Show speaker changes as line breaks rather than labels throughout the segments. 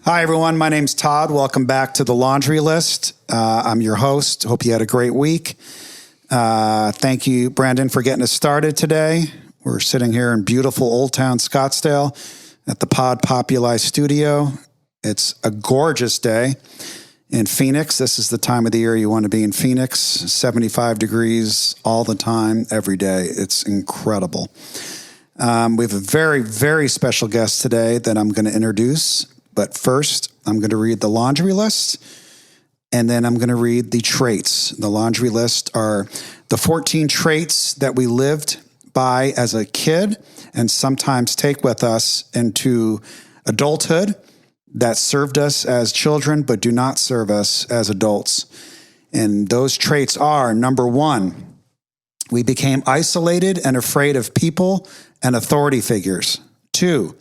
Hi, everyone. My name's Todd. Welcome back to The Laundry List. I'm your host. Hope you had a great week. Thank you, Brandon, for getting us started today. We're sitting here in beautiful Old Town Scottsdale at the Pod Populi studio. It's a gorgeous day in Phoenix. This is the time of the year you want to be in Phoenix. 75 degrees all the time, every day. It's incredible. We have a very, very special guest today that I'm going to introduce. But first, I'm going to read the laundry list, and then I'm going to read the traits. The laundry list are the 14 traits that we lived by as a kid and sometimes take with us into adulthood that served us as children but do not serve us as adults. And those traits are, number one, we became isolated and afraid of people and authority figures. 2,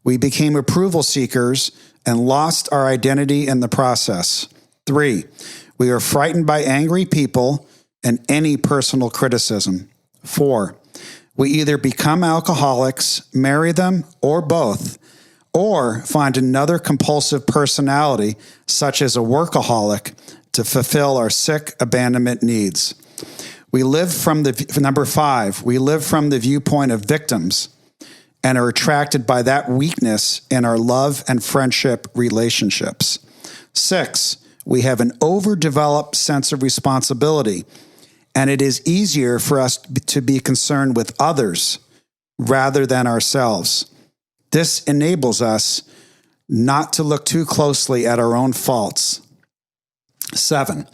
we became approval seekers and lost our identity in the process. 3, we are frightened by angry people and any personal criticism. 4, we either become alcoholics, marry them, or both, or find another compulsive personality, such as a workaholic, to fulfill our sick abandonment needs. We live from number 5, we live from the viewpoint of victims and are attracted by that weakness in our love and friendship relationships. 6, we have an overdeveloped sense of responsibility, and it is easier for us to be concerned with others rather than ourselves. This enables us not to look too closely at our own faults. 7,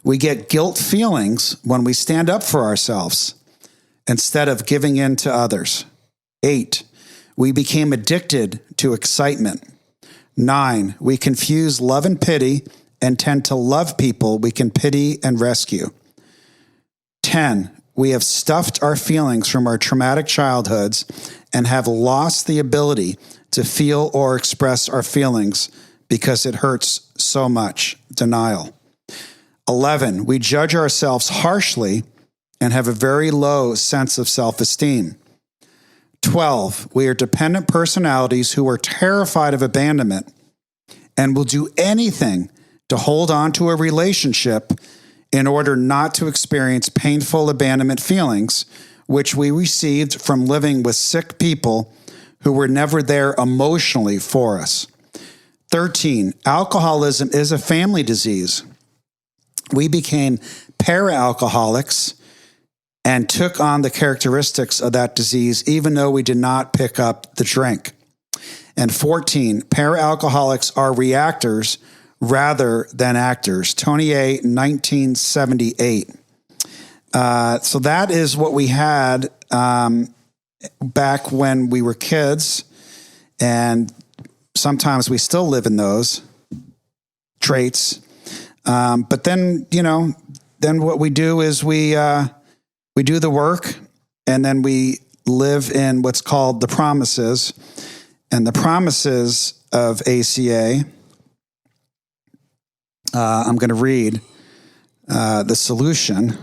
we get guilt feelings when we stand up for ourselves instead of giving in to others. 8, we became addicted to excitement. 9, we confuse love and pity and tend to love people we can pity and rescue. 10, we have stuffed our feelings from our traumatic childhoods and have lost the ability to feel or express our feelings because it hurts so much. Denial. 11, we judge ourselves harshly and have a very low sense of self-esteem. 12, we are dependent personalities who are terrified of abandonment and will do anything to hold on to a relationship in order not to experience painful abandonment feelings, which we received from living with sick people who were never there emotionally for us. 13, alcoholism is a family disease. We became para-alcoholics and took on the characteristics of that disease, even though we did not pick up the drink. And 14, para-alcoholics are reactors rather than actors. Tony A., 1978. So that is what we had back when we were kids, and sometimes we still live in those traits. But then, then what we do is we do the work, and then we live in what's called the promises. And the promises of ACA, I'm going to read the solution.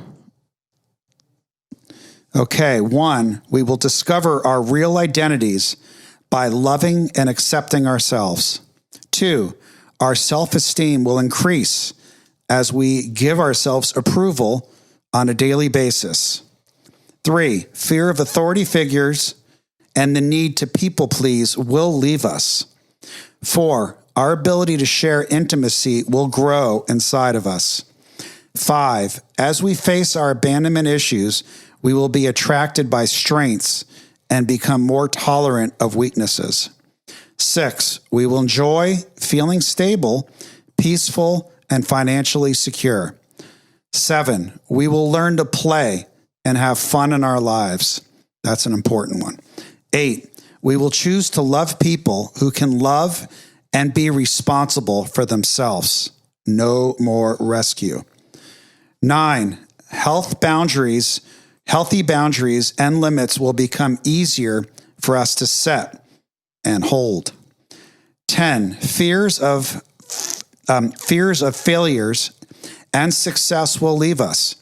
Okay, 1, we will discover our real identities by loving and accepting ourselves. 2, our self-esteem will increase as we give ourselves approval on a daily basis. 3, fear of authority figures and the need to people please will leave us. 4, our ability to share intimacy will grow inside of us. 5, as we face our abandonment issues, we will be attracted by strengths and become more tolerant of weaknesses. 6, we will enjoy feeling stable, peaceful, and financially secure. 7, we will learn to play and have fun in our lives. That's an important one. 8, we will choose to love people who can love and be responsible for themselves. No more rescue. 9, healthy boundaries and limits will become easier for us to set and hold. 10, fears of failures and success will leave us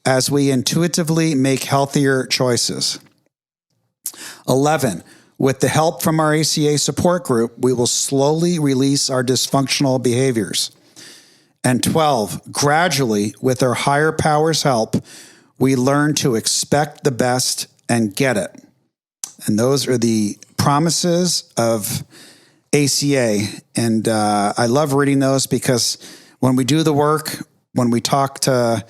as we intuitively make healthier choices. 11, With the help from our ACA support group, we will slowly release our dysfunctional behaviors. And 12, gradually, with our higher power's help, we learn to expect the best and get it. And those are the promises of ACA. And I love reading those because when we do the work, when we talk to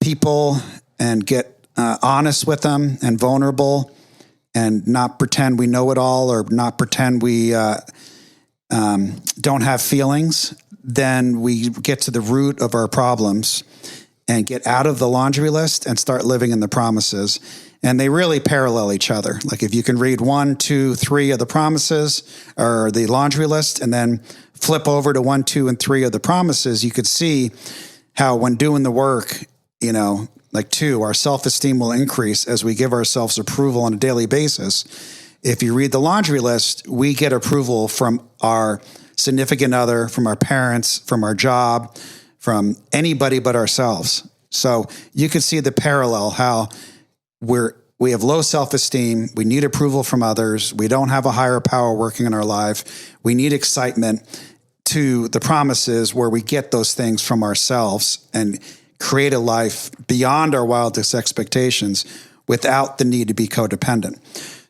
people and get honest with them and vulnerable and not pretend we know it all or not pretend we don't have feelings, then we get to the root of our problems and get out of the laundry list and start living in the promises. And they really parallel each other. Like if you can read 1, 2, 3 of the promises or the laundry list and then flip over to 1, 2, and 3 of the promises, you could see how when doing the work, like 2, our self-esteem will increase as we give ourselves approval on a daily basis. If you read the laundry list, we get approval from our significant other, from our parents, from our job, from anybody but ourselves. So you could see the parallel, how we have low self-esteem. We need approval from others. We don't have a higher power working in our life. We need excitement, to the promises where we get those things from ourselves and create a life beyond our wildest expectations without the need to be codependent.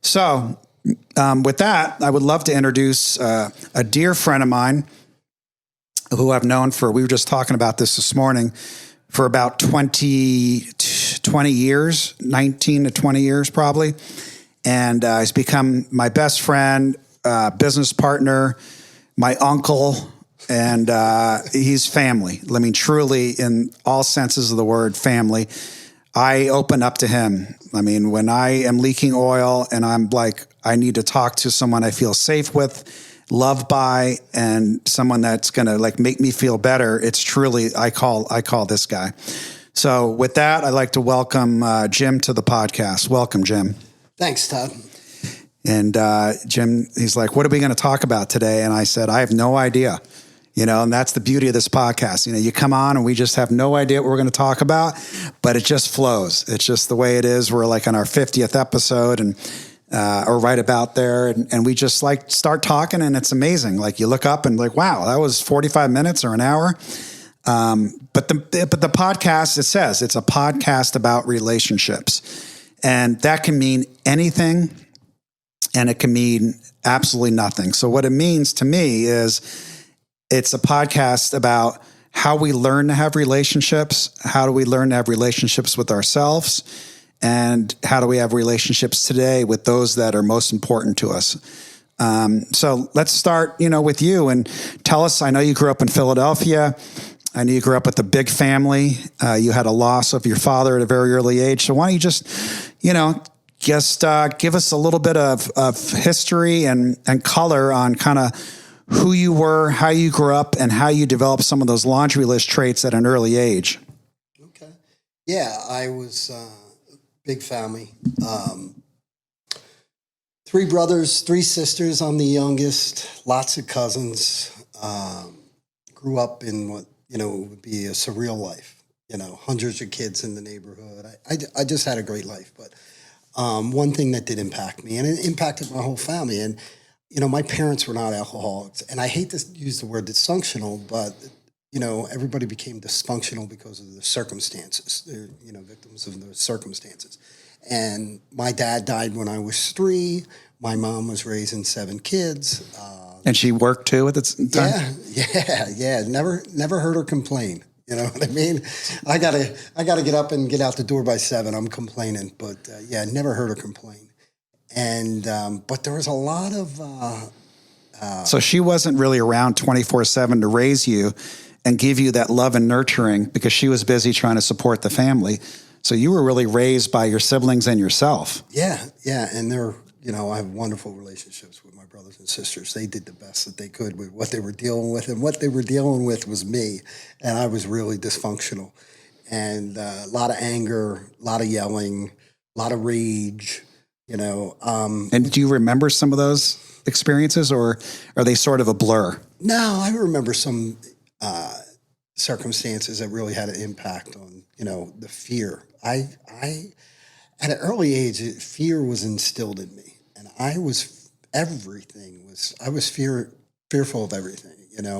So with that, I would love to introduce a dear friend of mine who I've known we were just talking about this morning, for about 20 years, 19 to 20 years probably. And he's become my best friend, business partner, my uncle, and he's family. I mean, truly, in all senses of the word, family. I open up to him. I mean, when I am leaking oil and I'm like, I need to talk to someone I feel safe with, loved by, and someone that's going to like make me feel better, it's truly, I call this guy. So with that, I'd like to welcome Jim to the podcast. Welcome, Jim.
Thanks, Todd.
And Jim, he's like, what are we going to talk about today? And I said, I have no idea. And that's the beauty of this podcast. You come on and we just have no idea what we're going to talk about, but it just flows. It's just the way it is. We're like on our 50th episode and or right about there. And we just like start talking and it's amazing. Like you look up and like, wow, that was 45 minutes or an hour. But the podcast, it says it's a podcast about relationships, and that can mean anything and it can mean absolutely nothing. So what it means to me is it's a podcast about how we learn to have relationships. How do we learn to have relationships with ourselves? And how do we have relationships today with those that are most important to us? So let's start, with you and tell us, I know you grew up in Philadelphia. I know you grew up with a big family. You had a loss of your father at a very early age. So why don't you just give us a little bit of history and color on kind of who you were, how you grew up, and how you developed some of those laundry list traits at an early age.
Okay. Yeah, I was big family. 3 brothers, 3 sisters. I'm the youngest. Lots of cousins. Grew up in what would be a surreal life. Hundreds of kids in the neighborhood. I just had a great life. But one thing that did impact me, and it impacted my whole family, and my parents were not alcoholics, and I hate to use the word dysfunctional, but everybody became dysfunctional because of the circumstances. They're victims of the circumstances. And my dad died when I was 3. My mom was raising 7 kids.
And she worked too at the time?
Yeah. Never heard her complain. You know what I mean? I gotta get up and get out the door by 7. I'm complaining, but never heard her complain. And but there was a lot of.
So she wasn't really around 24/7 to raise you and give you that love and nurturing because she was busy trying to support the family. So you were really raised by your siblings and yourself.
Yeah, and they're I have wonderful relationships with my brothers and sisters. They did the best that they could with what they were dealing with, and what they were dealing with was me, and I was really dysfunctional, and a lot of anger, a lot of yelling, a lot of rage.
And do you remember some of those experiences, or are they sort of a blur?
No, I remember some circumstances that really had an impact on, the fear. I at an early age, fear was instilled in me, and I was everything I was fearful of everything,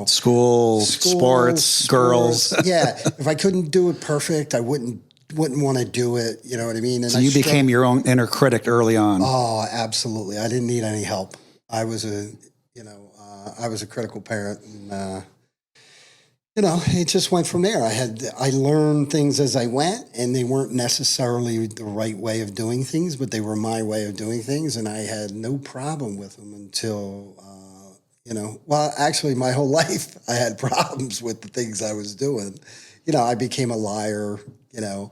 School, sports, girls.
Yeah. If I couldn't do it perfect, I wouldn't want to do it. You know what I mean? And
So you became your own inner critic early on.
Oh, absolutely. I didn't need any help. I was I was a critical parent, and it just went from there. I learned things as I went, and they weren't necessarily the right way of doing things, but they were my way of doing things, and I had no problem with them until, well, actually my whole life I had problems with the things I was doing. I became a liar, you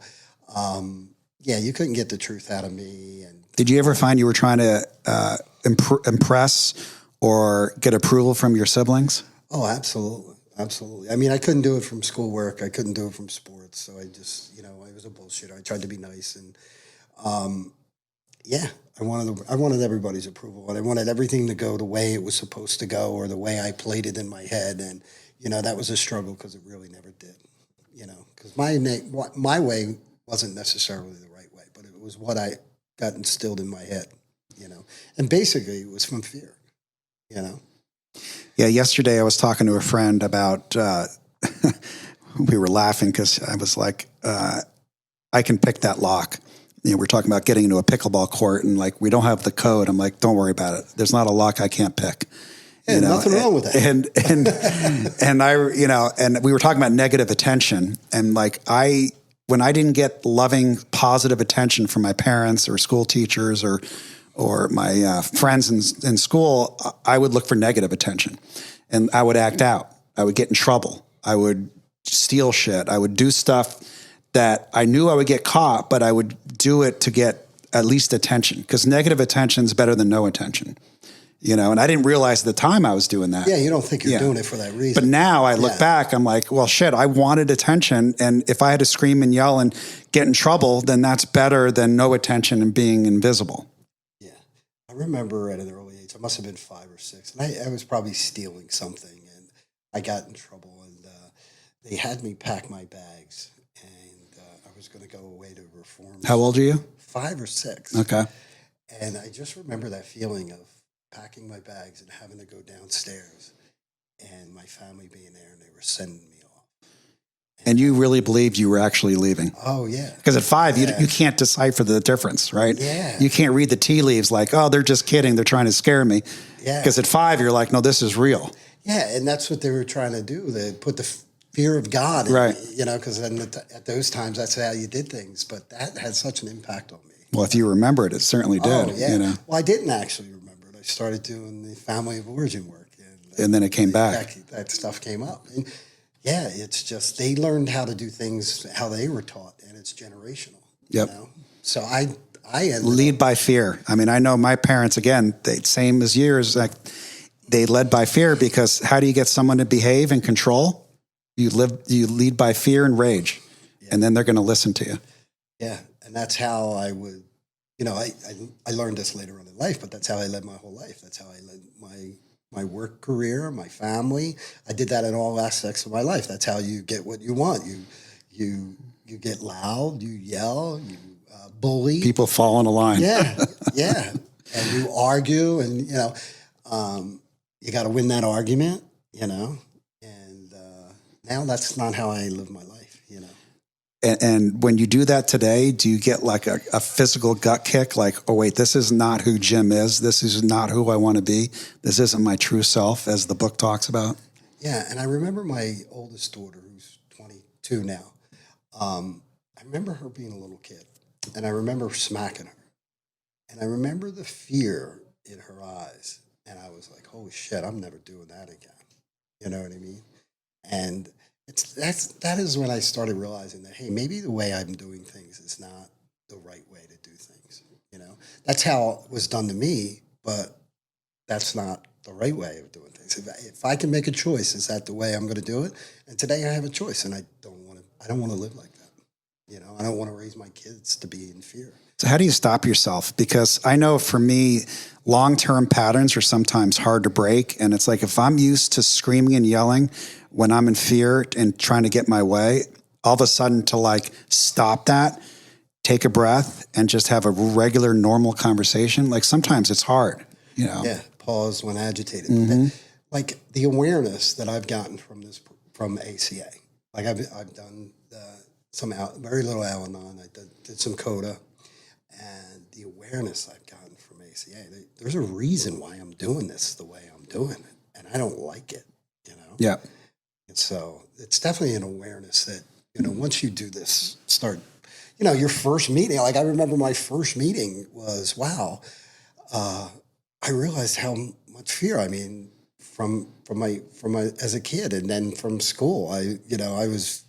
couldn't get the truth out of me. And
did you ever find you were trying to impress or get approval from your siblings?
Oh, absolutely. Absolutely. I mean, I couldn't do it from schoolwork. I couldn't do it from sports. So I just, I was a bullshitter. I tried to be nice. And, I wanted everybody's approval. And I wanted everything to go the way it was supposed to go or the way I played it in my head. And, that was a struggle because it really never did, because my way wasn't necessarily the right way, but it was what I got instilled in my head, and basically it was from fear,
Yeah, yesterday I was talking to a friend about, we were laughing because I was like, I can pick that lock. We're talking about getting into a pickleball court and like, we don't have the code. I'm like, don't worry about it. There's not a lock I can't pick.
Yeah, nothing wrong with that.
And I, and we were talking about negative attention, and like when I didn't get loving, positive attention from my parents or school teachers or my friends in school, I would look for negative attention, and I would act out. I would get in trouble. I would steal shit. I would do stuff that I knew I would get caught, but I would do it to get at least attention, because negative attention is better than no attention. And I didn't realize at the time I was doing that.
Yeah, you don't think you're doing it for that reason.
But now I look back, I'm like, well, shit, I wanted attention. And if I had to scream and yell and get in trouble, then that's better than no attention and being invisible.
Yeah. I remember at an early age, I must have been 5 or 6, and I was probably stealing something, and I got in trouble, and they had me pack my bags, and I was going to go away to reform.
How old are you?
5 or 6.
Okay.
And I just remember that feeling of packing my bags and having to go downstairs and my family being there, and they were sending me off.
And you really believed you were actually leaving?
Oh, yeah.
Because at 5, you can't decipher the difference, right?
Yeah.
You can't read the tea leaves like, oh, they're just kidding. They're trying to scare me.
Yeah.
Because at 5, you're like, no, this is real.
Yeah, and that's what they were trying to do. They put the fear of God in
right.
me, because at those times, that's how you did things. But that had such an impact on me.
Well, if you remember it, it certainly did.
Oh, yeah. Well, I didn't actually remember it. I started doing the family of origin work.
And then it came back.
That stuff came up. And yeah, it's just, they learned how to do things how they were taught, and it's generational.
Yep.
So I
lead by fear. I mean, I know my parents, again, same as yours, like they led by fear, because how do you get someone to behave and control? You lead by fear and rage, and then they're going to listen to you.
Yeah. And that's how I would, I learned this later on in life, but that's how I led my whole life. That's how I led my work career, my family. I did that in all aspects of my life. That's how you get what you want. You get loud, you yell, you bully.
People fall in a line.
Yeah, yeah. And you argue, and, you got to win that argument, and now that's not how I live my life,
And when you do that today, do you get like a physical gut kick? Like, oh, wait, this is not who Jim is. This is not who I want to be. This isn't my true self, as the book talks about.
Yeah. And I remember my oldest daughter, who's 22 now. I remember her being a little kid, and I remember smacking her, and I remember the fear in her eyes. And I was like, holy shit, I'm never doing that again. You know what I mean? And that is when I started realizing that, hey, maybe the way I'm doing things is not the right way to do things. That's how it was done to me, but that's not the right way of doing things. If I can make a choice, is that the way I'm going to do it? And today I have a choice, and I don't want to live like that. I don't want to raise my kids to be in fear.
So how do you stop yourself? Because I know for me, long-term patterns are sometimes hard to break. And it's like, if I'm used to screaming and yelling when I'm in fear and trying to get my way, all of a sudden to like stop that, take a breath, and just have a regular, normal conversation, like sometimes it's hard.
Yeah, pause when agitated. Mm-hmm. Like the awareness that I've gotten from ACA. Like I've done some very little Al-Anon. I did some CODA, and the awareness I've gotten from ACA. There's a reason why I'm doing this the way I'm doing it, and I don't like it.
Yeah.
And so it's definitely an awareness that once you do this, start. Your first meeting. Like I remember my first meeting was wow. I realized how much fear. I mean, from my as a kid, and then from school. I was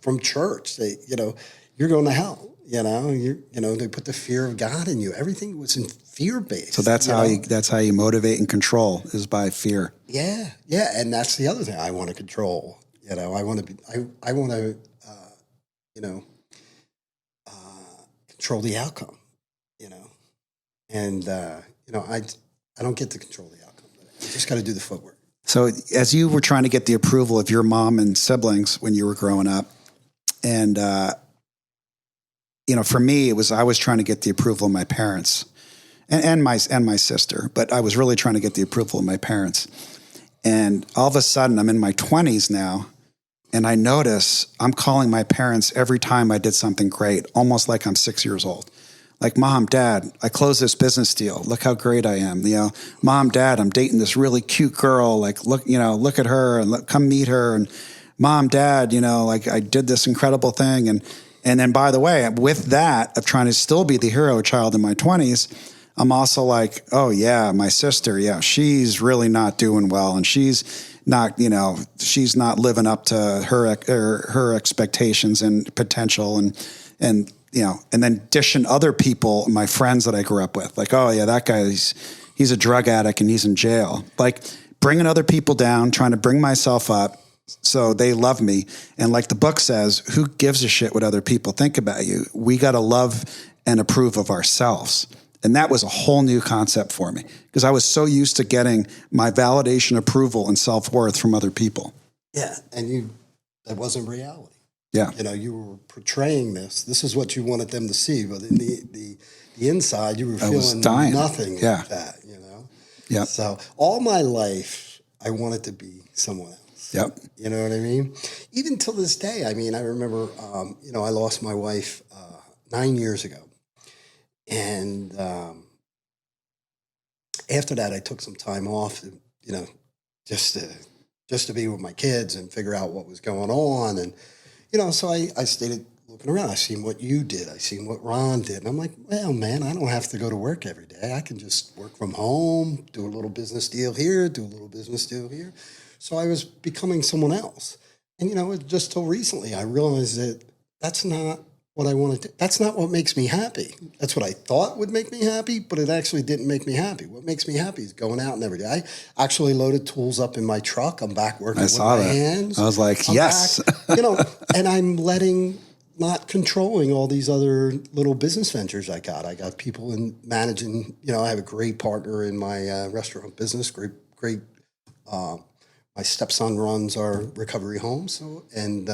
from church. You're going to hell. They put the fear of God in you. Everything was in fear based.
So that's how you motivate and control is by fear.
Yeah, and that's the other thing I want to control. I want to control the outcome. And I don't get to control the outcome. I just got to do the footwork.
So as you were trying to get the approval of your mom and siblings when you were growing up, and for me, I was trying to get the approval of my parents and my sister, but I was really trying to get the approval of my parents. And all of a sudden, I'm in my 20s now, and I notice I'm calling my parents every time I did something great, almost like I'm 6 years old. Like, Mom, Dad, I closed this business deal. Look how great I am. Mom, Dad, I'm dating this really cute girl. Like, look at her and come meet her. And Mom, Dad, I did this incredible thing. And then, by the way, with that of trying to still be the hero child in my 20s, I'm also like, oh yeah, my sister, yeah, she's really not doing well, and she's not living up to her expectations and potential, and then dishing other people, my friends that I grew up with, like, oh yeah, that guy, he's a drug addict and he's in jail. Like bringing other people down, trying to bring myself up so they love me. And like the book says, who gives a shit what other people think about you? We got to love and approve of ourselves. And that was a whole new concept for me because I was so used to getting my validation, approval, and self-worth from other people.
Yeah, and that wasn't reality.
Yeah.
You were portraying this. This is what you wanted them to see, but in the inside, you were feeling nothing like that,
Yeah.
So all my life, I wanted to be someone else.
Yep.
You know what I mean? Even till this day, I mean, I remember, I lost my wife 9 years ago. And after that, I took some time off, just to be with my kids and figure out what was going on. And, so I stayed looking around. I seen what you did. I seen what Ron did. And I'm like, well, man, I don't have to go to work every day. I can just work from home, do a little business deal here, do a little business deal here. So I was becoming someone else. And, just till recently, I realized that that's not what I wanted to. That's not what makes me happy. That's what I thought would make me happy, but it actually didn't make me happy. What makes me happy is going out and every day. I actually loaded tools up in my truck. I'm back working with my hands.
I was like, yes.
Back, and I'm not controlling all these other little business ventures I got. I got people in managing, I have a great partner in my restaurant business, great. My stepson runs our recovery home. And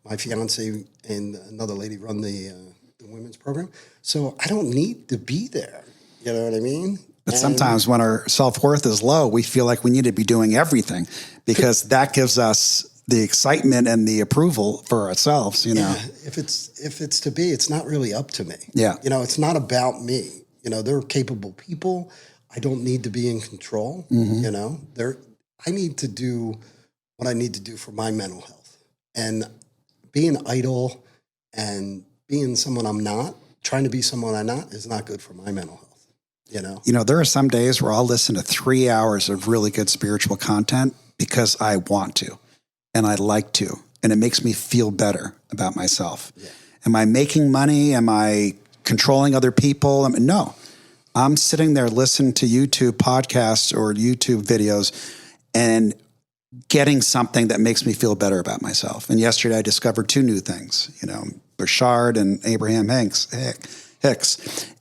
my fiance and another lady run the women's program. So I don't need to be there. You know what I mean?
But sometimes when our self-worth is low, we feel like we need to be doing everything because that gives us the excitement and the approval for ourselves,
Yeah, if it's to be, it's not really up to me.
Yeah.
It's not about me. They're capable people. I don't need to be in control. Mm-hmm. I need to do what I need to do for my mental health. And being idle and being someone I'm not, trying to be someone I'm not, is not good for my mental health.
There are some days where I'll listen to 3 hours of really good spiritual content because I want to and I like to, and it makes me feel better about myself. Yeah. Am I making money? Am I controlling other people? No. I'm sitting there listening to YouTube podcasts or YouTube videos and getting something that makes me feel better about myself. And yesterday I discovered 2 new things, Bashard and Abraham Hicks.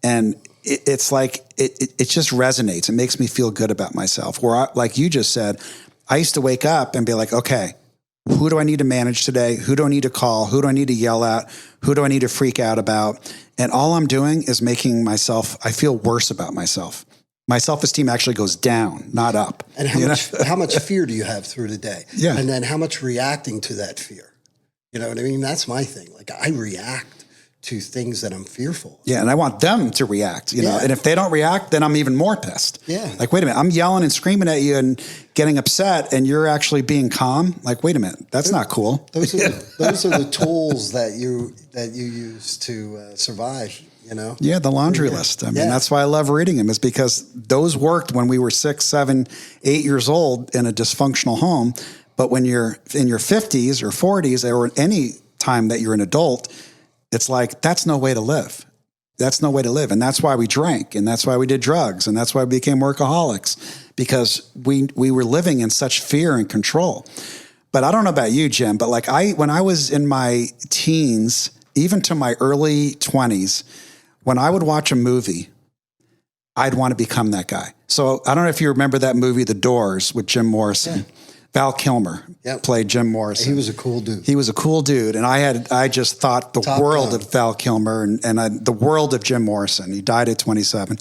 And it's like, it just resonates. It makes me feel good about myself. Where like you just said, I used to wake up and be like, okay, who do I need to manage today? Who do I need to call? Who do I need to yell at? Who do I need to freak out about? And all I'm doing is making I feel worse about myself. My self-esteem actually goes down, not up.
And how much fear do you have through the day?
Yeah.
And then how much reacting to that fear? You know what I mean? That's my thing. Like, I react to things that I'm fearful of.
Yeah, and I want them to react, you know. And if they don't react, then I'm even more pissed.
Yeah.
Like, wait a minute, I'm yelling and screaming at you and getting upset, and you're actually being calm. Like, wait a minute, that's not cool.
Those are the tools that you use to survive. You know?
Yeah, the laundry list. I mean, that's why I love reading them, is because those worked when we were 6, 7, 8 years old in a dysfunctional home. But when you're in your 50s or 40s, or any time that you're an adult, it's like, that's no way to live. That's no way to live. And that's why we drank, and that's why we did drugs, and that's why we became workaholics, because we were living in such fear and control. But I don't know about you, Jim, but like when I was in my teens, even to my early 20s, when I would watch a movie, I'd want to become that guy. So I don't know if you remember that movie, The Doors, with Jim Morrison. Yeah. Val Kilmer played Jim Morrison.
He was a cool dude.
He was a cool dude. And I just thought the world of Val Kilmer and the world of Jim Morrison. He died at 27.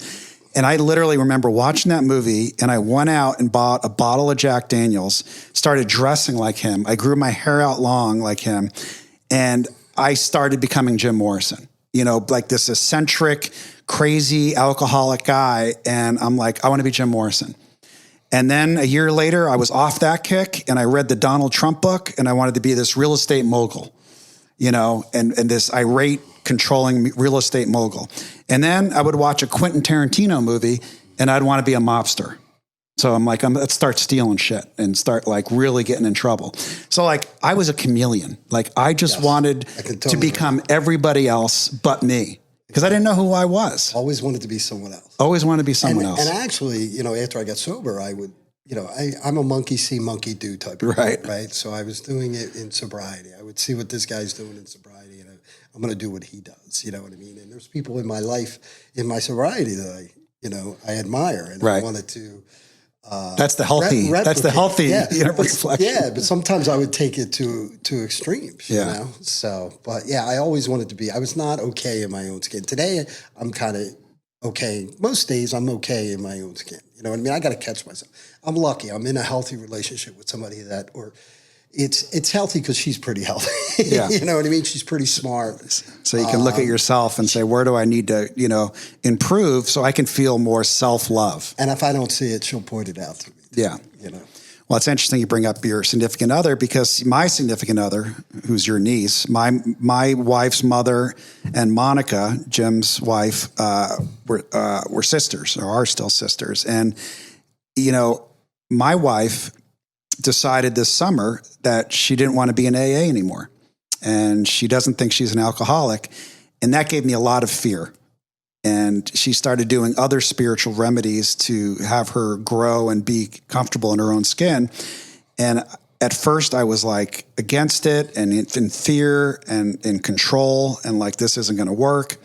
And I literally remember watching that movie, and I went out and bought a bottle of Jack Daniels, started dressing like him. I grew my hair out long like him. And I started becoming Jim Morrison. You know, like this eccentric, crazy, alcoholic guy. And I'm like, I want to be Jim Morrison. And then a year later, I was off that kick, and I read the Donald Trump book, and I wanted to be this real estate mogul, you know, and this irate, controlling real estate mogul. And then I would watch a Quentin Tarantino movie, and I'd want to be a mobster. So I'm like, let's start stealing shit and start like really getting in trouble. So like I was a chameleon. Like I just wanted to become everybody else but me, because I didn't know who I was.
Always wanted to be someone else.
Always wanted to be someone else.
And actually, you know, after I got sober, I would, you know, I'm a monkey see, monkey do type of guy, right? So I was doing it in sobriety. I would see what this guy's doing in sobriety, and I'm going to do what he does. You know what I mean? And there's people in my life, in my sobriety, that I admire, and I wanted to.
That's the healthy. That's the healthy reflection.
Yeah, but sometimes I would take it to extremes. You know. So, but yeah, I always wanted to be. I was not okay in my own skin. Today, I'm kind of okay. Most days, I'm okay in my own skin. You know what I mean? I got to catch myself. I'm lucky. I'm in a healthy relationship with somebody it's healthy because she's pretty healthy.
Yeah.
You know what I mean? She's pretty smart.
So you can look at yourself and say, where do I need to, improve so I can feel more self-love?
And if I don't see it, she'll point it out to me.
Yeah.
You know.
Well, it's interesting you bring up your significant other, because my significant other, who's your niece, my wife's mother and Monica, Jim's wife, were sisters, or are still sisters. And, my wife decided this summer that she didn't want to be in AA anymore. And she doesn't think she's an alcoholic. And that gave me a lot of fear. And she started doing other spiritual remedies to have her grow and be comfortable in her own skin. And at first I was like against it and in fear and in control and like, this isn't going to work.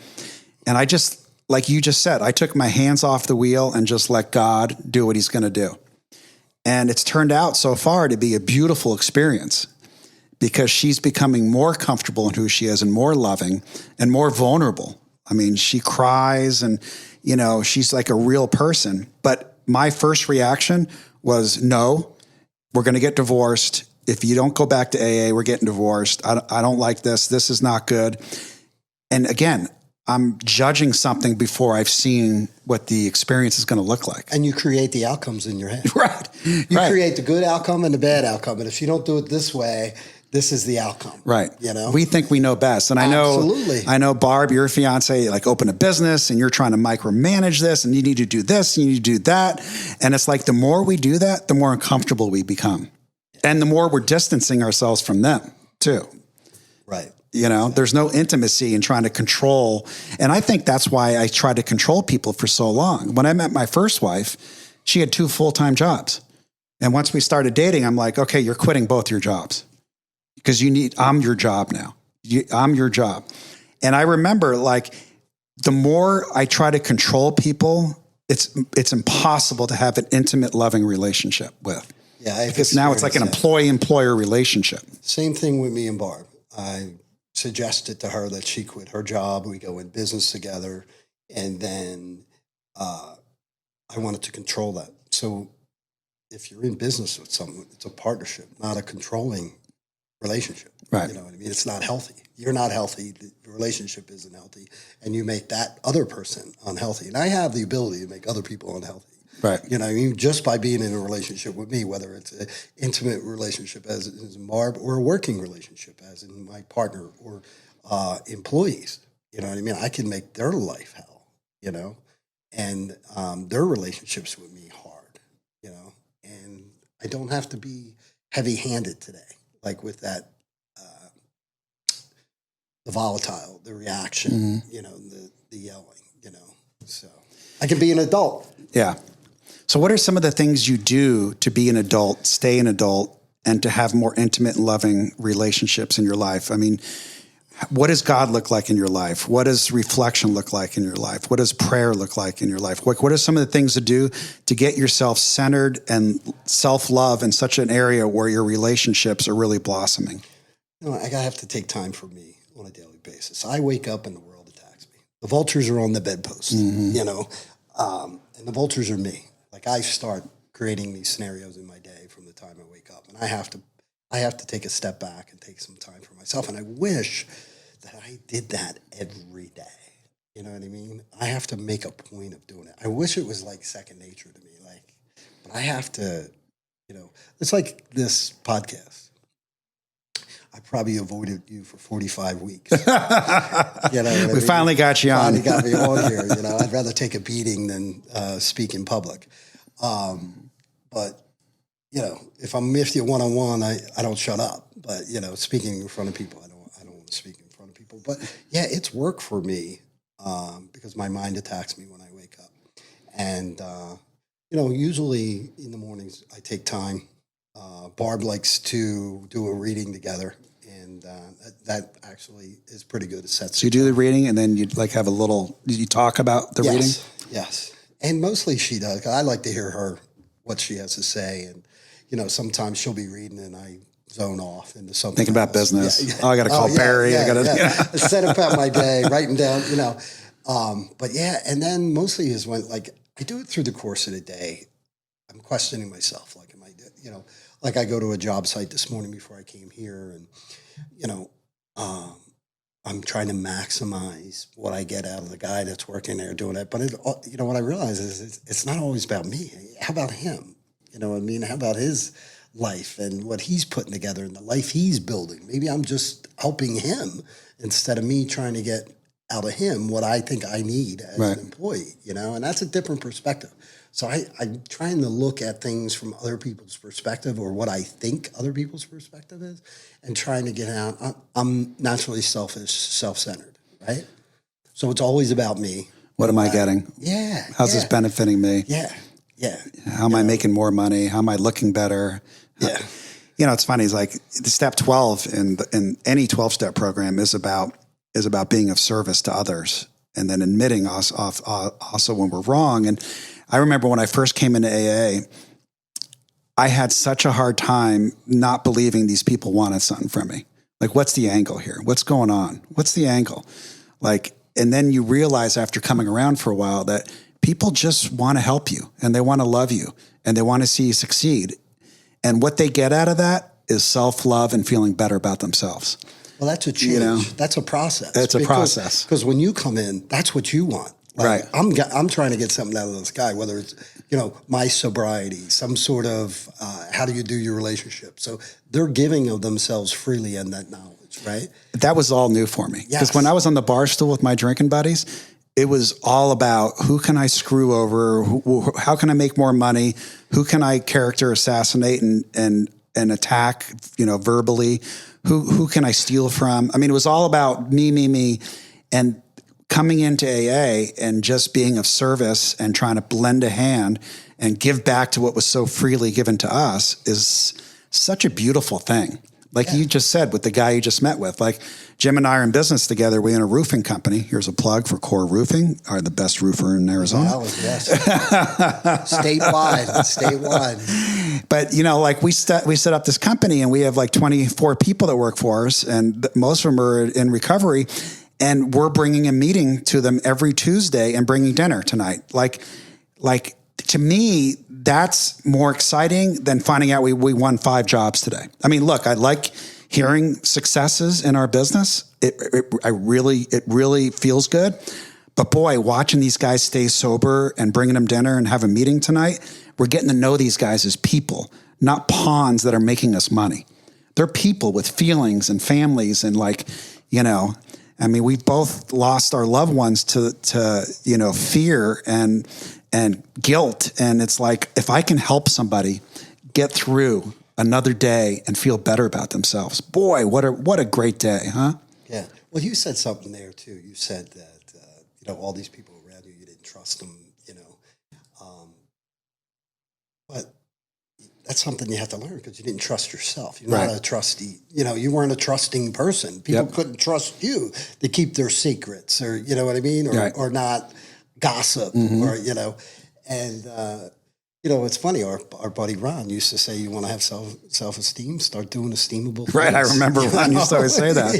And I just, like you just said, I took my hands off the wheel and just let God do what he's going to do. And it's turned out so far to be a beautiful experience, because she's becoming more comfortable in who she is and more loving and more vulnerable. I mean, she cries and, she's like a real person. But my first reaction was, no, we're going to get divorced. If you don't go back to AA, we're getting divorced. I don't like this. This is not good. And again, I'm judging something before I've seen what the experience is going to look like.
And you create the outcomes in your head.
Right.
You create the good outcome and the bad outcome. And if you don't do it this way, this is the outcome.
Right. We think we know best. And I know, Barb, your fiance, like open a business and you're trying to micromanage this and you need to do this and you need to do that. And it's like the more we do that, the more uncomfortable we become. And the more we're distancing ourselves from them too.
Right.
There's no intimacy in trying to control. And I think that's why I tried to control people for so long. When I met my first wife, she had 2 full-time jobs. And once we started dating, I'm like, okay, you're quitting both your jobs because I'm your job now. I'm your job. And I remember like the more I try to control people, it's impossible to have an intimate, loving relationship with.
Yeah.
Because now it's like an employee-employer relationship.
Same thing with me and Barb. I suggested to her that she quit her job. We go in business together. And then I wanted to control that. So if you're in business with someone, it's a partnership, not a controlling relationship.
Right.
You know what I mean? It's not healthy. You're not healthy. The relationship isn't healthy. And you make that other person unhealthy. And I have the ability to make other people unhealthy.
Right.
You know what I mean? Just by being in a relationship with me, whether it's an intimate relationship as in Barb or a working relationship as in my partner or employees. You know what I mean? I can make their life hell, you know, and their relationships with me hard, you know, and I don't have to be heavy-handed today, like with that, the volatile, the reaction, you know, the yelling, you know, so I can be an adult.
Yeah. So what are some of the things you do to be an adult, stay an adult, and to have more intimate and loving relationships in your life? I mean, what does God look like in your life? What does reflection look like in your life? What does prayer look like in your life? What are some of the things to do to get yourself centered and self-love in such an area where your relationships are really blossoming?
You know, I have to take time for me on a daily basis. I wake up and the world attacks me. The vultures are on the bedpost, you know, and the vultures are me. Like I start creating these scenarios in my day from the time I wake up, and I have to take a step back and take some time for myself. And I wish that I did that every day. You know what I mean? I have to make a point of doing it. I wish it was like second nature to me. Like, but I have to, you know, it's like this podcast. I probably avoided you for 45 weeks. You know what I mean?
Finally got you on.
Finally got me on here. You know, I'd rather take a beating than speak in public. But you know, if I'm with you one-on-one, I don't shut up. But you know, speaking in front of people, I don't want to speak in front of people. But yeah, it's work for me because my mind attacks me when I wake up. And you know, usually in the mornings I take time. Barb likes to do a reading together, and that actually is pretty good. It sets.
So you do the reading, and then you like have a little. You talk about the reading.
Yes, and mostly she does. I like to hear her what she has to say, and you know, sometimes she'll be reading, and I zone off into something.
Thinking about business. Yeah. Oh, I got to call Barry. I got to
set up out my day, writing down. You know, but yeah, and then mostly is when like I do it through the course of the day. I'm questioning myself, like, am I, you know, like I go to a job site this morning before I came here, and you know, I'm trying to maximize what I get out of the guy that's working there doing it. But it, you know, what I realize is it's not always about me. How about him? You know what I mean? How about his life and what he's putting together and the life he's building? Maybe I'm just helping him instead of me trying to get out of him what I think I need as an employee. You know, and that's a different perspective. So I'm trying to look at things from other people's perspective or what I think other people's perspective is and trying to get out. I'm naturally selfish, self-centered, right? So it's always about me.
What am I getting?
Yeah.
How's this benefiting me?
Yeah. Yeah.
How am I making more money? How am I looking better?
Yeah.
You know, it's funny. It's like the step 12 in any 12-step program is about being of service to others and then admitting us also when we're wrong. And I remember when I first came into AA, I had such a hard time not believing these people wanted something from me. Like, what's the angle here? What's going on? What's the angle? Like, and then you realize after coming around for a while that people just want to help you and they want to love you and they want to see you succeed. And what they get out of that is self-love and feeling better about themselves.
Well, that's a change. You know, that's a process.
It's a process.
Because when you come in, that's what you want. Like,
right.
I'm trying to get something out of this guy, whether it's, you know, my sobriety, some sort of how do you do your relationship. So they're giving of themselves freely in that knowledge, right?
That was all new for me. Because when I was on the bar stool with my drinking buddies, it was all about who can I screw over? How can I make more money? Who can I character assassinate and attack, you know, verbally? Who can I steal from? I mean, it was all about me. And coming into AA and just being of service and trying to lend a hand and give back to what was so freely given to us is such a beautiful thing. Like you just said with the guy you just met with, like Jim and I are in business together. We own a roofing company. Here's a plug for Core Roofing, are the best roofer in Arizona.
Wow, yes. Statewide.
But, you know, like we set up this company and we have like 24 people that work for us and most of them are in recovery. And we're bringing a meeting to them every Tuesday and bringing dinner tonight. Like to me, that's more exciting than finding out we won 5 jobs today. I mean, look, I like hearing successes in our business. It really feels good. But boy, watching these guys stay sober and bringing them dinner and have a meeting tonight, we're getting to know these guys as people, not pawns that are making us money. They're people with feelings and families and I mean, we both lost our loved ones to fear and guilt. And it's like, if I can help somebody get through another day and feel better about themselves, boy, what a great day, huh?
Yeah. Well, you said something there too. You said that, all these people around you, you didn't trust them, but that's something you have to learn because you didn't trust yourself. You're not a trustee, you weren't a trusting person. People couldn't trust you to keep their secrets or, you know what I mean? Or not gossip or, and, it's funny. Our buddy Ron used to say, "You want to have self-esteem? Start doing esteemable things."
Right. I remember Ron used to always say that.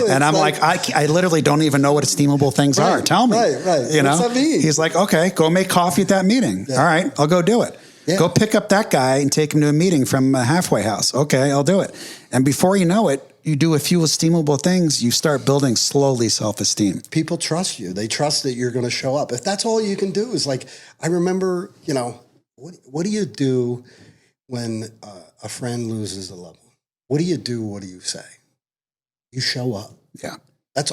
And I'm like, I literally don't even know what esteemable things are. Tell me.
Right. What's that mean?
He's like, okay, go make coffee at that meeting. Yeah. All right, I'll go do it. Yeah. Go pick up that guy and take him to a meeting from a halfway house. Okay, I'll do it. And before you know it, you do a few esteemable things, you start building slowly self-esteem.
People trust you. They trust that you're going to show up. If that's all you can do is like, I remember, what do you do when a friend loses a loved one? What do you do? What do you say? You show up.
Yeah.
That's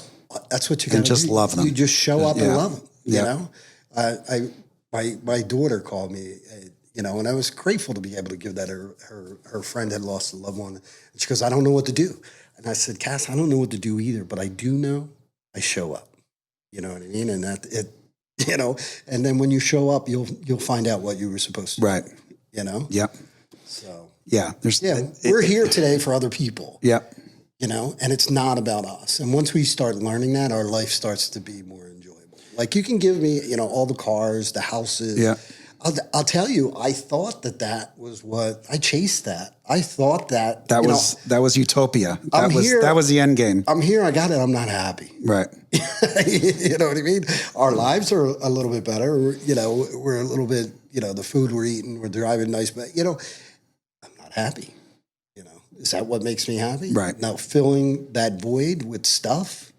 what you got to do.
Just love them.
You just show up and love them. You know? My daughter called me, and I was grateful to be able to give that. Her friend had lost a loved one. And she goes, "I don't know what to do." And I said, "Cass, I don't know what to do either, but I do know I show up." You know what I mean? And and then when you show up, you'll find out what you were supposed to do.
Right. Yep.
So
we're
here today for other people.
Yep.
And it's not about us. And once we start learning that, our life starts to be more enjoyable. Like you can give me, all the cars, the houses.
Yeah.
I'll tell you, I thought that was what I chased. That I thought that
was utopia. That was the end game.
I'm here. I got it. I'm not happy.
Right.
You know what I mean? Our lives are a little bit better. We're a little bit. The food we're eating, we're driving nice, but I'm not happy. Is that what makes me happy?
Right.
Now filling that void with stuff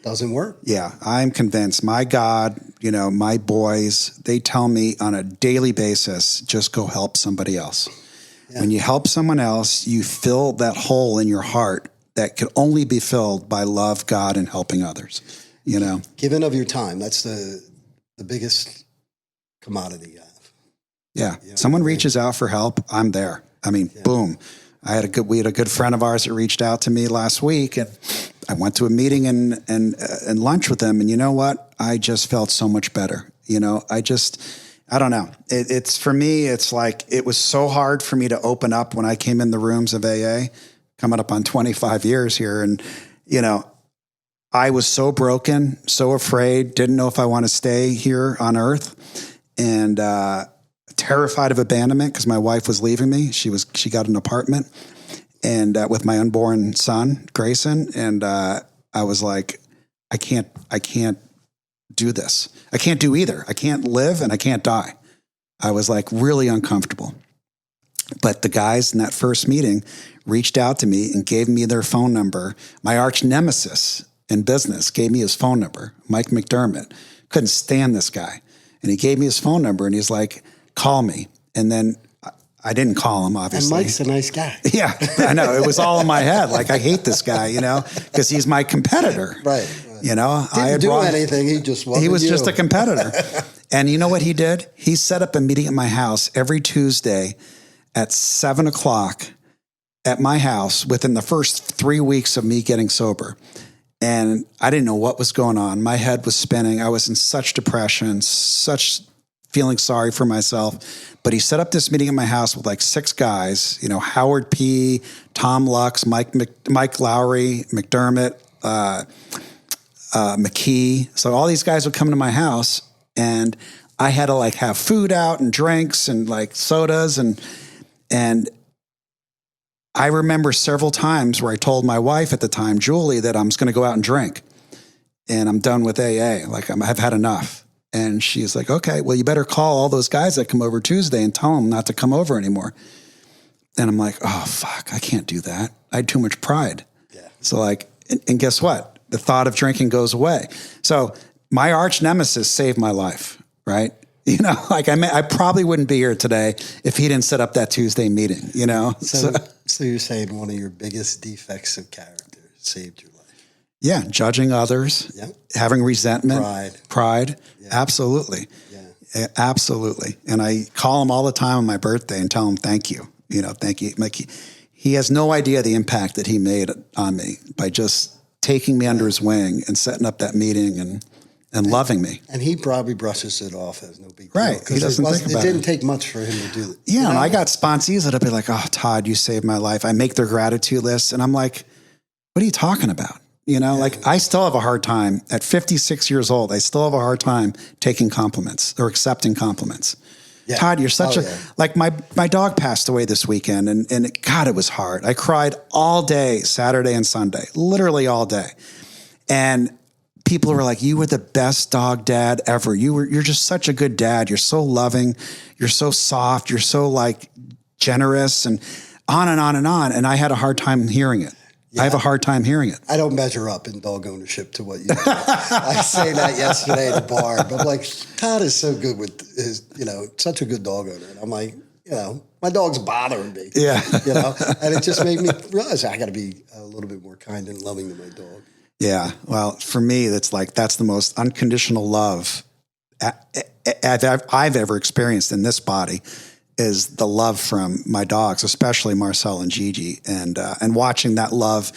doesn't work.
Yeah, I'm convinced. My God, my boys, they tell me on a daily basis, just go help somebody else. Yeah. When you help someone else, you fill that hole in your heart that could only be filled by love, God, and helping others.
Giving of your time, that's the biggest commodity you have.
Yeah. Someone reaches out for help, I'm there. I mean, boom. We had a good friend of ours that reached out to me last week, and I went to a meeting and lunch with him, and you know what? I just felt so much better. I don't know. It's for me, it's like it was so hard for me to open up when I came in the rooms of AA, coming up on 25 years here, and I was so broken, so afraid, didn't know if I want to stay here on earth, and terrified of abandonment because my wife was leaving me. She got an apartment and with my unborn son, Grayson. And I was like, I can't do this. I can't do either. I can't live and I can't die. I was like really uncomfortable. But the guys in that first meeting reached out to me and gave me their phone number. My arch nemesis in business gave me his phone number, Mike McDermott. Couldn't stand this guy. And he gave me his phone number and he's like, call me. And then I didn't call him, obviously.
And Mike's a nice guy.
Yeah, I know. It was all in my head. Like, I hate this guy, because he's my competitor.
Right.
Didn't
do anything. He just wasn't.
He was just a competitor. And you know what he did? He set up a meeting at my house every Tuesday at 7:00 at my house within the first 3 weeks of me getting sober. And I didn't know what was going on. My head was spinning. I was in such depression, such feeling sorry for myself. But he set up this meeting at my house with like 6 guys, Howard P., Tom Lux, Mike Lowry, McDermott, McKee. So all these guys would come to my house and I had to like have food out and drinks and like sodas. And I remember several times where I told my wife at the time, Julie, that I'm just going to go out and drink and I'm done with AA. Like I've had enough. And she's like, okay, well, you better call all those guys that come over Tuesday and tell them not to come over anymore. And I'm like, oh, fuck, I can't do that. I had too much pride.
Yeah.
So like, and guess what? The thought of drinking goes away. So my arch nemesis saved my life, right? You know, like I probably wouldn't be here today if he didn't set up that Tuesday meeting, you know?
So you're saying one of your biggest defects of character saved your life.
Yeah, judging others, having resentment, pride. Yeah. Absolutely. Yeah. Absolutely. And I call him all the time on my birthday and tell him thank you. You know, thank you. Like he has no idea the impact that he made on me by just taking me under his wing and setting up that meeting and loving me.
And he probably brushes it off as no big deal.
Right. He doesn't think about it.
It didn't take much for him to do it.
Yeah. And I got sponsees that'll be like, oh, Todd, you saved my life. I make their gratitude list. And I'm like, what are you talking about? You know, like I still have a hard time at 56 years old. I still have a hard time taking compliments or accepting compliments. Yeah. Todd, you're such like my dog passed away this weekend and God, it was hard. I cried all day, Saturday and Sunday, literally all day. And people were like, you were the best dog dad ever. You're just such a good dad. You're so loving. You're so soft. You're so like generous and on and on and on. And I had a hard time hearing it. Yeah. I have a hard time hearing it.
I don't measure up in dog ownership to what you do. I say that yesterday at the bar, but I'm like, Todd is so good with his, you know, such a good dog owner. And I'm like, you know, my dog's bothering me.
Yeah.
You know, and it just made me realize I got to be a little bit more kind and loving to my dog.
Yeah. Well, for me, that's the most unconditional love I've ever experienced in this body. Is the love from my dogs, especially Marcel and Gigi, and watching that love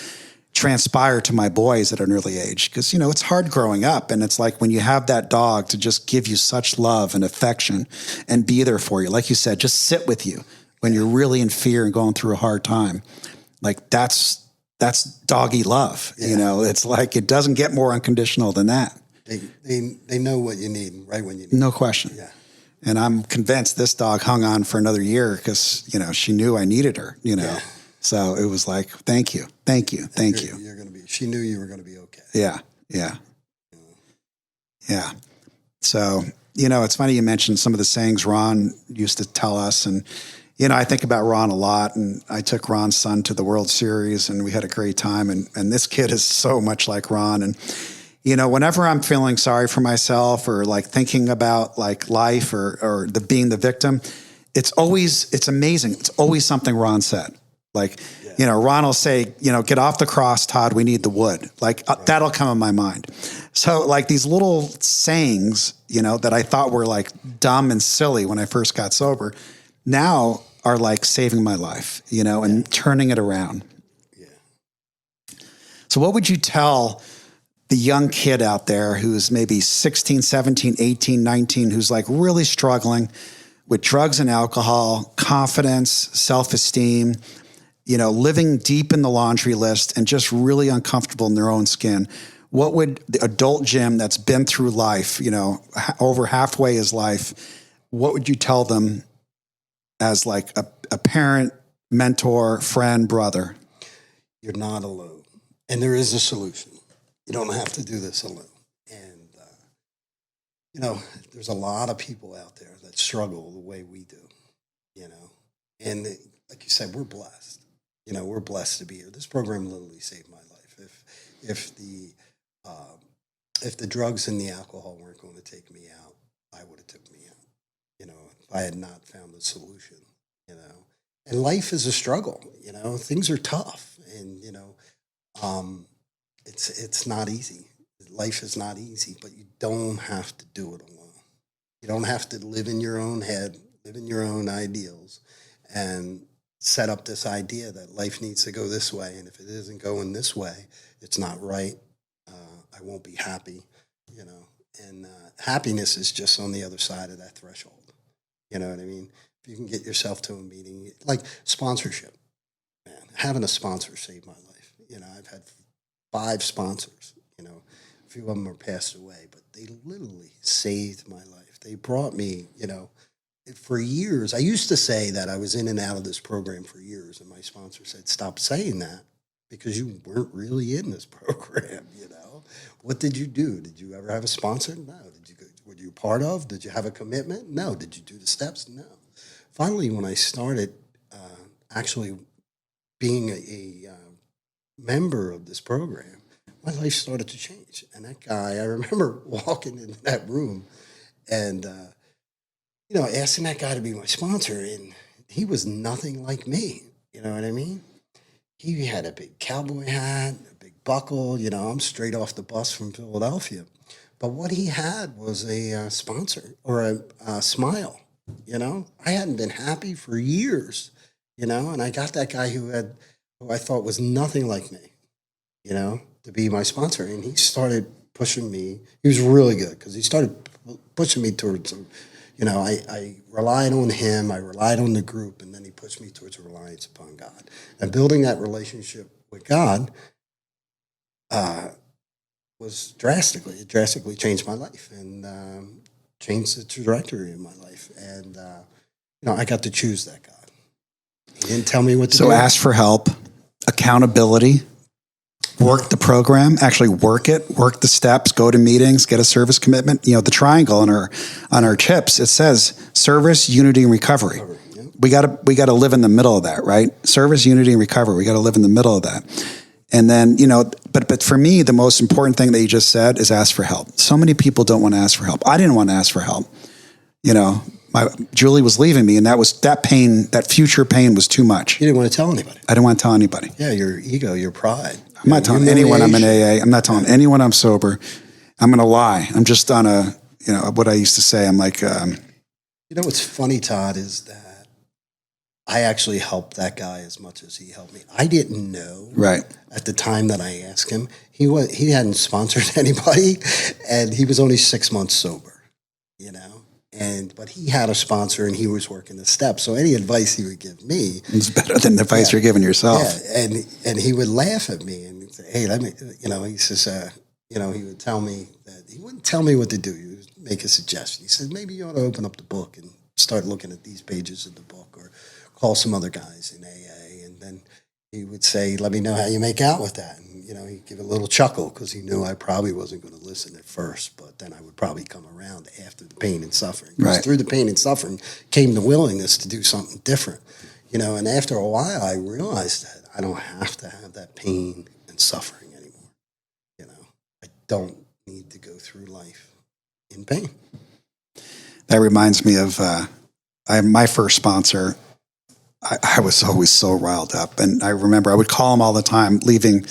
transpire to my boys at an early age. Because, you know, it's hard growing up. And it's like when you have that dog to just give you such love and affection and be there for you. Like you said, just sit with you when you're really in fear and going through a hard time. Like that's doggy love. Yeah. You know, it's like it doesn't get more unconditional than that.
They know what you need right when you need
No question.
Yeah.
And I'm convinced this dog hung on for another year because, you know, she knew I needed her, you know. Yeah. So it was like, thank you.
You're going to be, she knew you were going to be okay.
Yeah. So, you know, it's funny you mentioned some of the sayings Ron used to tell us. And, you know, I think about Ron a lot. And I took Ron's son to the World Series and we had a great time. And this kid is so much like Ron. And, you know, whenever I'm feeling sorry for myself or like thinking about like life or being the victim, it's amazing. It's always something Ron said. Like, you know, Ron will say, you know, get off the cross, Todd, we need the wood. Like that'll come in my mind. So like these little sayings, you know, that I thought were like dumb and silly when I first got sober now are like saving my life, you know, and turning it around. Yeah. So what would you tell the young kid out there who's maybe 16, 17, 18, 19, who's like really struggling with drugs and alcohol, confidence, self-esteem, you know, living deep in the laundry list and just really uncomfortable in their own skin? What would the adult Jim that's been through life, you know, over halfway his life, what would you tell them as like a parent, mentor, friend, brother?
You're not alone. And there is a solution. You don't have to do this alone. And, you know, there's a lot of people out there that struggle the way we do, you know. And like you said, we're blessed. You know, we're blessed to be here. This program literally saved my life. If the drugs and the alcohol weren't going to take me out, I would have took me out, you know, if I had not found the solution, you know. And life is a struggle, you know. Things are tough. And, you know, it's not easy. Life is not easy, but you don't have to do it alone. You don't have to live in your own head, live in your own ideals, and set up this idea that life needs to go this way. And if it isn't going this way, it's not right. I won't be happy, you know. And happiness is just on the other side of that threshold. You know what I mean? If you can get yourself to a meeting, like sponsorship, man, having a sponsor saved my life. You know, I've had 5 sponsors, you know, a few of them are passed away, but they literally saved my life. They brought me, you know, for years. I used to say that I was in and out of this program for years, and my sponsor said, stop saying that because you weren't really in this program, you know. What did you do? Did you ever have a sponsor? No. Were you part of? Did you have a commitment? No. Did you do the steps? No. Finally, when I started actually being a member of this program, my life started to change. And that guy, I remember walking into that room and, asking that guy to be my sponsor. And he was nothing like me. You know what I mean? He had a big cowboy hat, a big buckle. I'm straight off the bus from Philadelphia. But what he had was a sponsor or a smile. I hadn't been happy for years, and I got that guy who I thought was nothing like me, to be my sponsor. And he started pushing me. He was really good because he started pushing me towards, I relied on him, I relied on the group, and then he pushed me towards a reliance upon God. And building that relationship with God was it drastically changed my life and changed the trajectory of my life. And, I got to choose that God. He didn't tell me what to do.
So ask for help, accountability, work the program, actually work the steps, go to meetings, get a service commitment. The triangle on our chips, it says service, unity, and recovery.
Yeah.
We got to live in the middle of that, right? Service, unity, and recovery. We got to live in the middle of that. And then, but for me, the most important thing that you just said is ask for help. So many people don't want to ask for help. I didn't want to ask for help. Julie was leaving me, and that pain, that future pain was too much.
You didn't want to tell anybody.
I didn't want to tell anybody.
Yeah, your ego, your pride.
I'm not telling anyone I'm in AA. I'm not telling anyone I'm sober. I'm going to lie. I'm just on what I used to say. I'm like,
what's funny, Todd, is that I actually helped that guy as much as he helped me. I didn't know at the time that I asked him. He hadn't sponsored anybody, and he was only 6 months sober, but he had a sponsor and he was working the steps. So any advice he would give me,
it's better than the advice you're giving yourself.
Yeah, and he would laugh at me and he'd say, "Hey, let me," he says, he would tell me that he wouldn't tell me what to do. He would make a suggestion. He said, maybe you ought to open up the book and start looking at these pages of the book, or call some other guys in AA. And then he would say, let me know how you make out with that. And, he'd give a little chuckle because he knew I probably wasn't going to listen at first, but then I would probably come around after the pain and suffering. Because through the pain and suffering came the willingness to do something different. And after a while, I realized that I don't have to have that pain and suffering anymore. I don't need to go through life in pain.
That reminds me of my first sponsor. I was always so riled up. And I remember I would call him all the time, leaving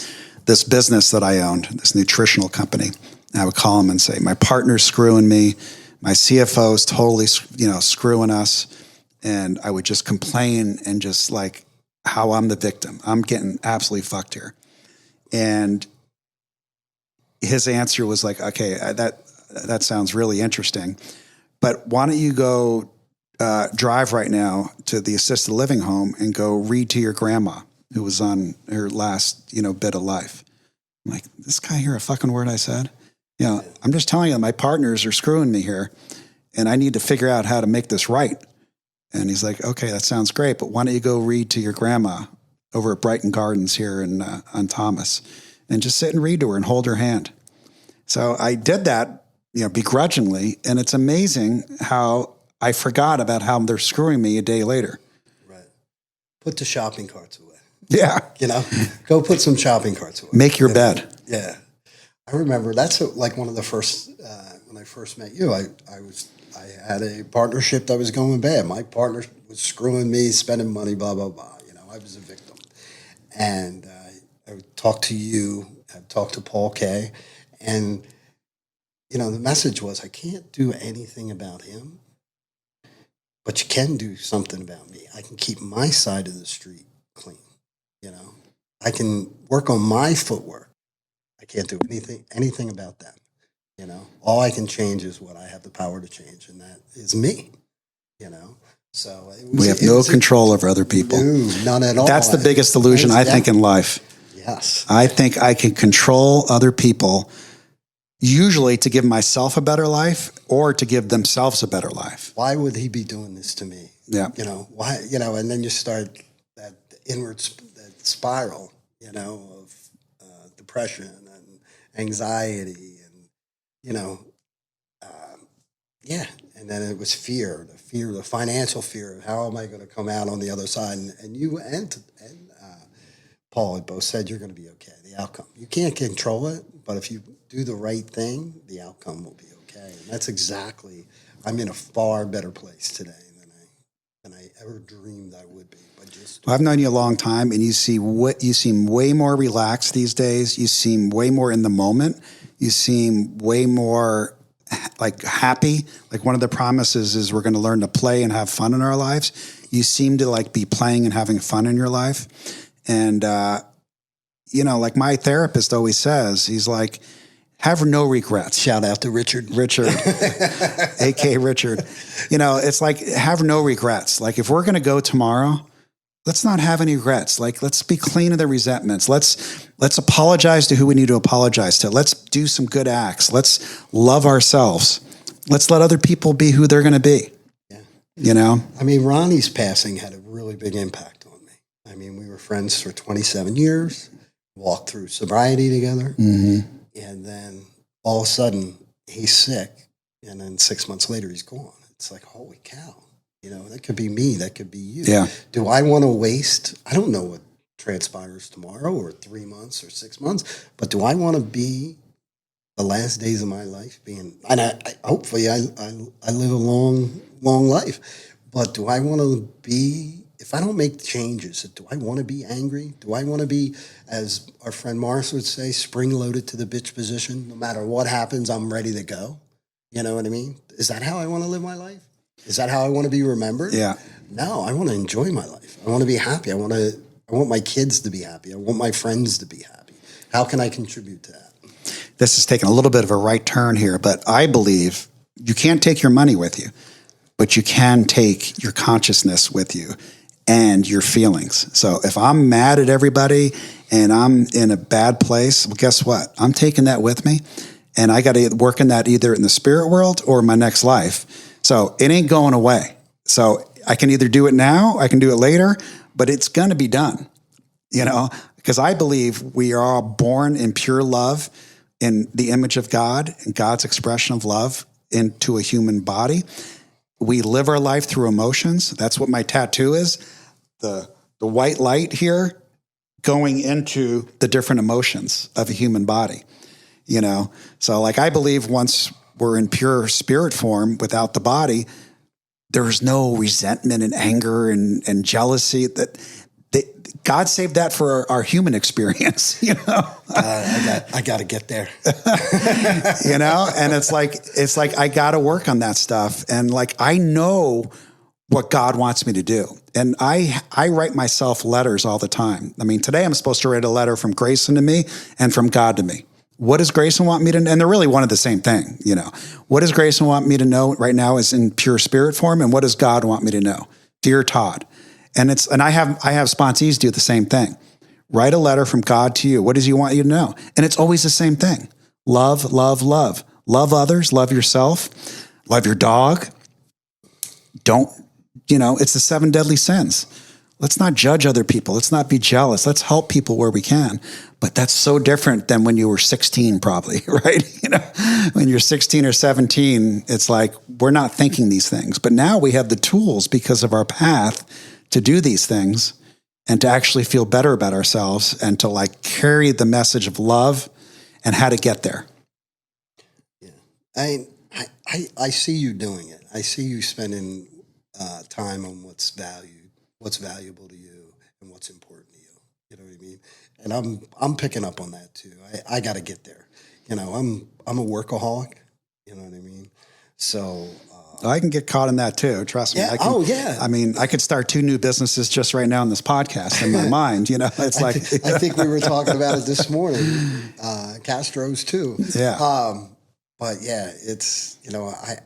this business that I owned, this nutritional company. And I would call him and say, my partner's screwing me. My CFO's totally, screwing us. And I would just complain and just like how I'm the victim. I'm getting absolutely fucked here. And his answer was like, okay, that sounds really interesting. But why don't you go drive right now to the assisted living home and go read to your grandma who was on her last, bit of life. I'm like, this guy hear a fucking word I said? I'm just telling you, my partners are screwing me here and I need to figure out how to make this right. And he's like, okay, that sounds great, but why don't you go read to your grandma over at Brighton Gardens here on Thomas and just sit and read to her and hold her hand. So I did that, begrudgingly. And it's amazing how I forgot about how they're screwing me a day later.
Right. Put the shopping carts away.
Yeah.
Go put some shopping carts away.
Make your bed.
Yeah. I remember that's like one of the first, when I first met you, I had a partnership that was going bad. My partner was screwing me, spending money, blah, blah, blah. I was a victim. And I would talk to you, I'd talk to Paul K. And, the message was, I can't do anything about him, but you can do something about me. I can keep my side of the street clean. I can work on my footwork. I can't do anything about them. All I can change is what I have the power to change, and that is me. So
we have no control over other people.
No, none at all.
That's the biggest illusion I think in life.
Yes,
I think I can control other people, usually to give myself a better life or to give themselves a better life.
Why would he be doing this to me?
Yeah.
Why? And then you start that inward spiral, of depression and anxiety and, Yeah. And then it was the financial fear of how am I going to come out on the other side? And you and Paul had both said you're going to be okay. The outcome. You can't control it, but if you do the right thing, the outcome will be okay. And that's exactly, I'm in a far better place today than I ever dreamed I would be. But
well, I've known you a long time, and you seem way more relaxed these days. You seem way more in the moment. You seem way more like happy. Like one of the promises is we're going to learn to play and have fun in our lives. You seem to like be playing and having fun in your life. And, like my therapist always says, he's like, have no regrets.
Shout out to Richard,
AK Richard. It's like, have no regrets. Like if we're going to go tomorrow, let's not have any regrets. Like, let's be clean of the resentments. Let's apologize to who we need to apologize to. Let's do some good acts. Let's love ourselves. Let's let other people be who they're going to be. Yeah.
I mean, Ronnie's passing had a really big impact on me. I mean, we were friends for 27 years, walked through sobriety together.
Mm-hmm.
And then all of a sudden he's sick. And then 6 months later, he's gone. It's like, holy cow. That could be me. That could be you.
Yeah.
Do I want to waste? I don't know what transpires tomorrow or 3 months or 6 months, but do I want to be the last days of my life being, and hopefully I live a long life, but do I want to be, if I don't make changes, do I want to be angry? Do I want to be, as our friend Morris would say, spring-loaded to the bitch position? No matter what happens, I'm ready to go. You know what I mean? Is that how I want to live my life? Is that how I want to be remembered?
Yeah.
No, I want to enjoy my life. I want to be happy. I want my kids to be happy. I want my friends to be happy. How can I contribute to that?
This is taking a little bit of a right turn here, but I believe you can't take your money with you, but you can take your consciousness with you and your feelings. So if I'm mad at everybody and I'm in a bad place, well, guess what? I'm taking that with me, and I got to work in that either in the spirit world or my next life. So it ain't going away. So I can either do it now, I can do it later, but it's going to be done, because I believe we are all born in pure love, in the image of God and God's expression of love into a human body. We live our life through emotions. That's what my tattoo is. The white light here going into the different emotions of a human body, So like, I believe once we're in pure spirit form without the body, there's no resentment and anger and jealousy. God saved that for our human experience,
I got to get there.
And it's like I got to work on that stuff. And like, I know what God wants me to do. And I write myself letters all the time. I mean, today I'm supposed to write a letter from Grayson to me and from God to me. What does Grayson want me to know? And they're really one and the same thing, What does Grayson want me to know right now is in pure spirit form, and what does God want me to know? Dear Todd. And I have sponsees do the same thing. Write a letter from God to you. What does he want you to know? And it's always the same thing. Love, love, love. Love others, love yourself, love your dog. It's the 7 deadly sins. Let's not judge other people. Let's not be jealous. Let's help people where we can. But that's so different than when you were 16, probably, right? When you're 16 or 17, it's like we're not thinking these things. But now we have the tools because of our path to do these things and to actually feel better about ourselves and to like carry the message of love and how to get there.
Yeah. I see you doing it. I see you spending time on what's valuable to you and what's important to you. You know what I mean? And I'm picking up on that too. I got to get there. I'm a workaholic. You know what I mean? So
I can get caught in that too. Trust me.
Yeah.
I mean, I could start 2 new businesses just right now in this podcast in my mind. It's like
I think we were talking about it this morning. Castro's too.
Yeah.
But yeah, it's I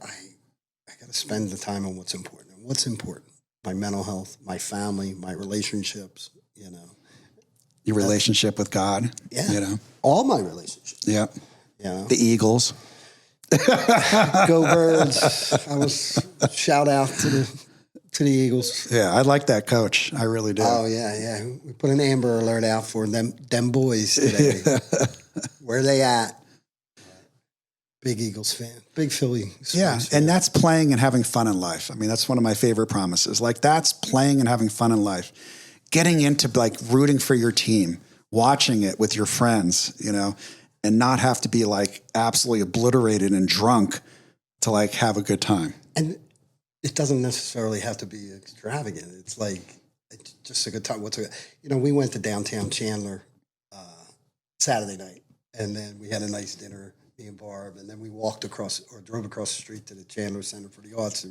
got to spend the time on what's important. What's important? My mental health, my family, my relationships.
Your relationship with God.
Yeah. All my relationships.
Yeah. The Eagles.
Go Birds. I was shout out to the Eagles.
Yeah, I like that coach. I really do.
Oh yeah. We put an Amber Alert out for them boys today. Where they at? Big Eagles fan, big Philly.
Yeah, and that's playing and having fun in life. I mean, that's one of my favorite promises. Like, that's playing and having fun in life. Getting into like rooting for your team, watching it with your friends, you know, and not have to be like absolutely obliterated and drunk to like have a good time.
And it doesn't necessarily have to be extravagant. It's like it's just a good time. We went to downtown Chandler Saturday night, and then we had a nice dinner, me and Barb, and then we walked across or drove across the street to the Chandler Center for the Arts,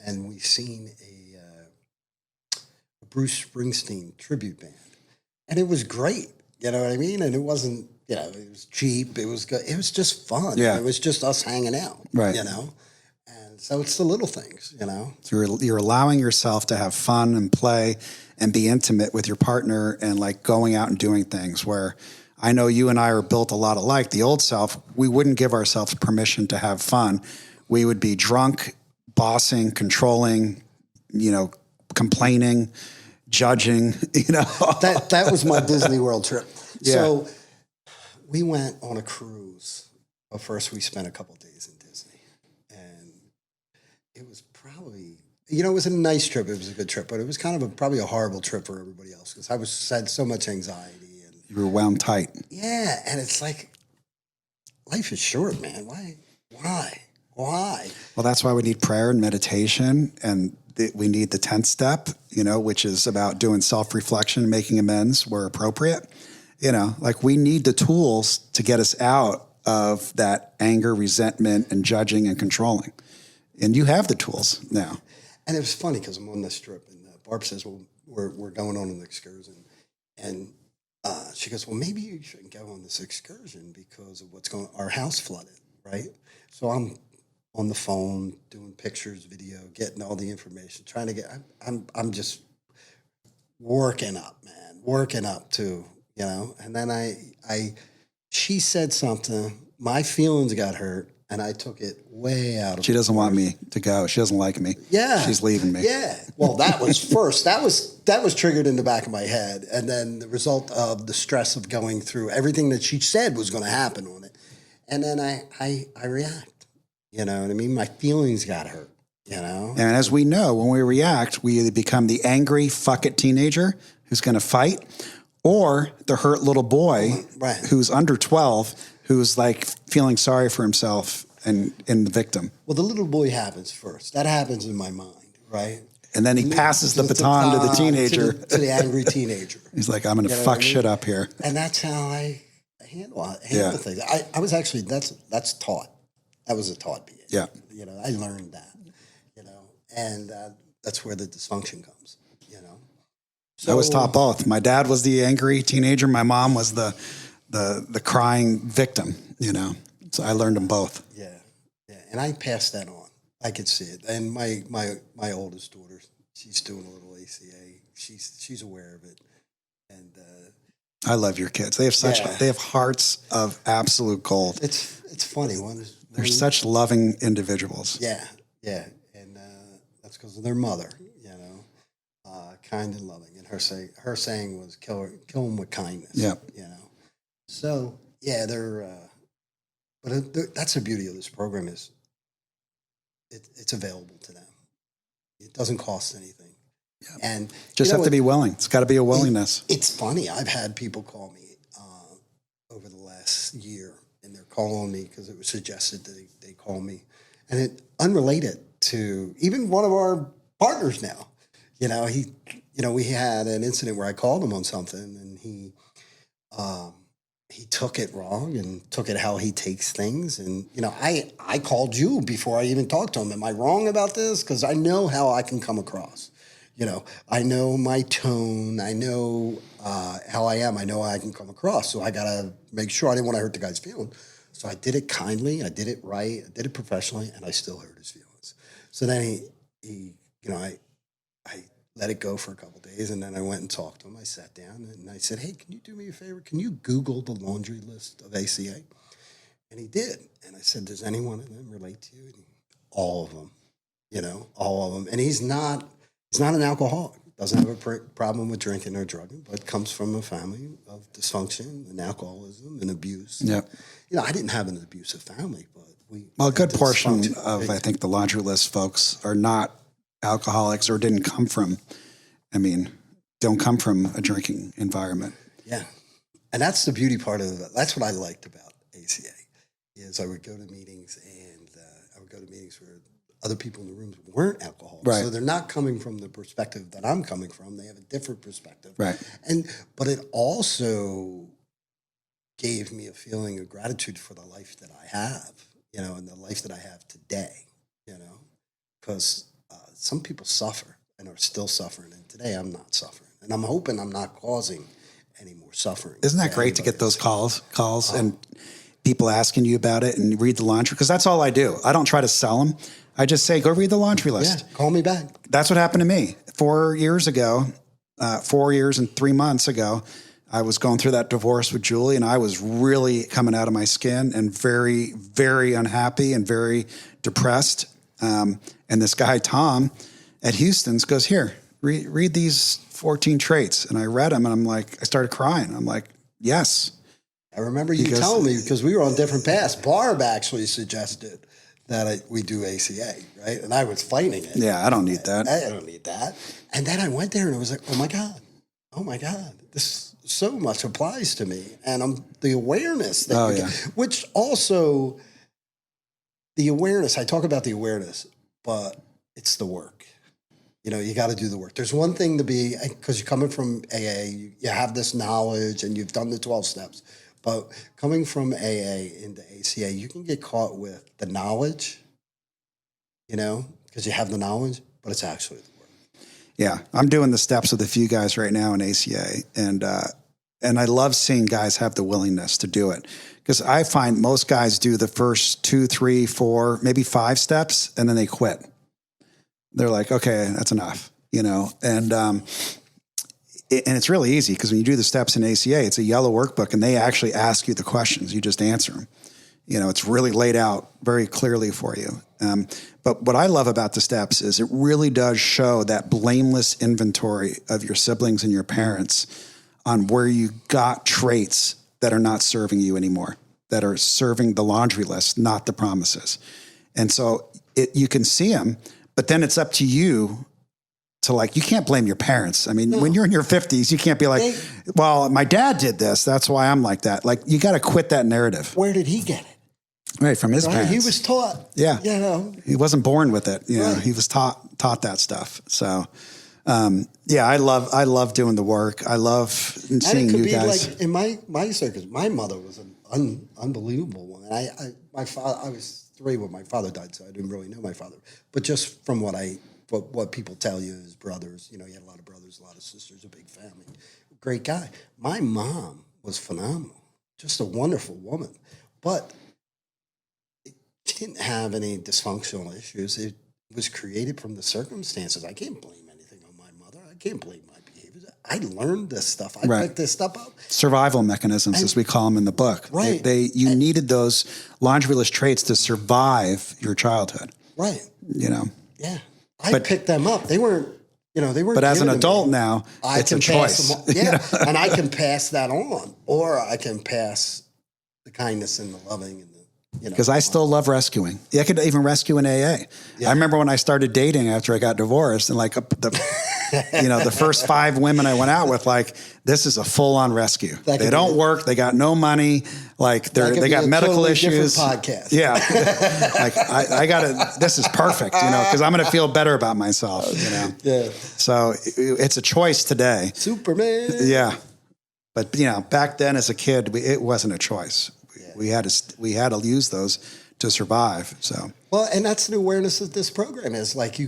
and we seen a Bruce Springsteen tribute band, and it was great. You know what I mean? And it wasn't, it was cheap. It was good. It was just fun.
Yeah.
It was just us hanging out.
Right.
And so it's the little things.
So you're allowing yourself to have fun and play and be intimate with your partner and like going out and doing things where I know you and I are built a lot alike. The old self, we wouldn't give ourselves permission to have fun. We would be drunk, bossing, controlling, complaining, judging,
That was my Disney World trip.
Yeah.
So we went on a cruise. But first we spent a couple of days in Disney. And it was probably, it was a nice trip. It was a good trip. But it was kind of probably a horrible trip for everybody else because had so much anxiety.
You were wound tight.
Yeah, and it's like, life is short, man. Why?
Well, that's why we need prayer and meditation, and we need the 10th step, which is about doing self-reflection, making amends where appropriate. We need the tools to get us out of that anger, resentment, and judging and controlling. And you have the tools now.
And it was funny because I'm on this trip, and Barb says, well, we're going on an excursion, and she goes, well, maybe you shouldn't go on this excursion because of our house flooded, right? So I'm on the phone doing pictures, video, getting all the information, trying to I'm just working up to, and then she said something, my feelings got hurt, and I took it way out of.
She doesn't want me to go. She doesn't like me.
Yeah.
She's leaving me.
Yeah. Well, that was first. That was triggered in the back of my head. And then the result of the stress of going through everything that she said was going to happen on it. And then I react. You know what I mean? My feelings got hurt, And
as we know, when we react, we either become the angry fuck it teenager who's going to fight or the hurt little boy
right.
who's under 12 who's like feeling sorry for himself and the victim.
Well, the little boy happens first. That happens in my mind, right?
And then he passes the baton to the teenager.
To the angry teenager.
He's like, I'm going to fuck shit up here.
And that's how I handle things. I was actually, that's taught. That was a taught behavior.
Yeah.
I learned that, and that's where the dysfunction comes, So,
I was taught both. My dad was the angry teenager. My mom was the crying victim, So I learned them both.
Yeah. And I passed that on. I could see it. And my oldest daughter, she's doing a little ACA. She's aware of it. And
I love your kids. They have hearts of absolute gold.
It's funny.
They're such loving individuals.
Yeah. And that's because of their mother, kind and loving. And her saying was kill them with kindness.
Yeah.
So yeah, but that's the beauty of this program is it's available to them. It doesn't cost anything.
Yeah.
And
just have to be willing. It's got to be a willingness.
It's funny. I've had people call me over the last year, and they're calling me because it was suggested that they call me, and it unrelated to even one of our partners now. We had an incident where I called him on something, and he took it wrong and took it how he takes things. And, I called you before I even talked to him. Am I wrong about this? Because I know how I can come across. I know my tone. I know how I am. I know how I can come across. So I got to make sure I didn't want to hurt the guy's feelings. So I did it kindly. I did it right. I did it professionally, and I still hurt his feelings. So then I let it go for a couple of days, and then I went and talked to him. I sat down, and I said, hey, can you do me a favor? Can you Google the laundry list of ACA? And he did. And I said, does any one of them relate to you? And all of them, all of them. And he's not an alcoholic. Doesn't have a problem with drinking or drugging, but comes from a family of dysfunction and alcoholism and abuse.
Yeah.
I didn't have an abusive family, but
Well, a good portion of, I think, the laundry list folks are not alcoholics or don't come from a drinking environment.
Yeah. And that's the beauty part of it. That's what I liked about ACA is I would go to meetings and I would go to meetings where other people in the rooms weren't alcoholics.
Right.
So they're not coming from the perspective that I'm coming from. They have a different perspective.
Right.
But it also gave me a feeling of gratitude for the life that I have, and the life that I have today, because some people suffer and are still suffering. And today I'm not suffering. And I'm hoping I'm not causing any more suffering.
Isn't that great to get those calls and people asking you about it and read the laundry? Because that's all I do. I don't try to sell them. I just say, go read the laundry list.
Yeah, call me back.
That's what happened to me 4 years ago, 4 years and 3 months ago. I was going through that divorce with Julie, and I was really coming out of my skin and very, very unhappy and very depressed. And this guy, Tom, at Houston's goes, here, read these 14 traits. And I read them, and I started crying. I'm like, yes.
I remember you telling me, because we were on different paths. Barb actually suggested that we do ACA, right? And I was fighting it.
Yeah, I don't need that.
I don't need that. And then I went there, and it was like, oh, my God, this so much applies to me. And the awareness that which also the awareness, I talk about the awareness, but it's the work. You got to do the work. There's one thing to be, because you're coming from AA, you have this knowledge and you've done the 12 steps, but coming from AA into ACA, you can get caught with the knowledge, because you have the knowledge, but it's actually the work.
Yeah, I'm doing the steps with a few guys right now in ACA, and I love seeing guys have the willingness to do it, because I find most guys do the first 2, 3, 4, maybe 5 steps, and then they quit. They're like, okay, that's enough, and it's really easy, because when you do the steps in ACA, it's a yellow workbook, and they actually ask you the questions. You just answer them. It's really laid out very clearly for you. But what I love about the steps is it really does show that blameless inventory of your siblings and your parents on where you got traits that are not serving you anymore, that are serving the laundry list, not the promises. And so you can see them, but then it's up to you to you can't blame your parents. I mean, when you're in your 50s, you can't be like, well, my dad did this, that's why I'm like that. You got to quit that narrative.
Where did he get it?
Right, from his parents.
He was taught.
Yeah. He wasn't born with it. He was taught that stuff. So, I love doing the work. I love seeing you guys.
Like in my circus, my mother was an unbelievable woman. My father, I was 3 when my father died, so I didn't really know my father. But just from what people tell you, his brothers, he had a lot of brothers, a lot of sisters, a big family. Great guy. My mom was phenomenal, just a wonderful woman. But she didn't have any dysfunctional issues. It was created from the circumstances. I can't blame anything on my mother. I can't blame my behaviors. I learned this stuff. I picked this stuff up.
Survival mechanisms, as we call them in the book.
Right.
You needed those laundry list traits to survive your childhood.
Right.
Yeah.
I picked them up. They weren't. They weren't.
But as an adult now, it's a choice.
And I can pass that on, or I can pass the kindness and the loving and
because I still love rescuing. I could even rescue in AA. Yeah. I remember when I started dating after I got divorced, and the first 5 women I went out with, this is a full-on rescue. They don't work. They got no money. They got medical issues.
Podcast.
Yeah. I got to. This is perfect. Because I'm going to feel better about myself.
Yeah.
So it's a choice today.
Superman.
Yeah. But back then as a kid, it wasn't a choice. We had to use those to survive. So
and that's the awareness of this program is if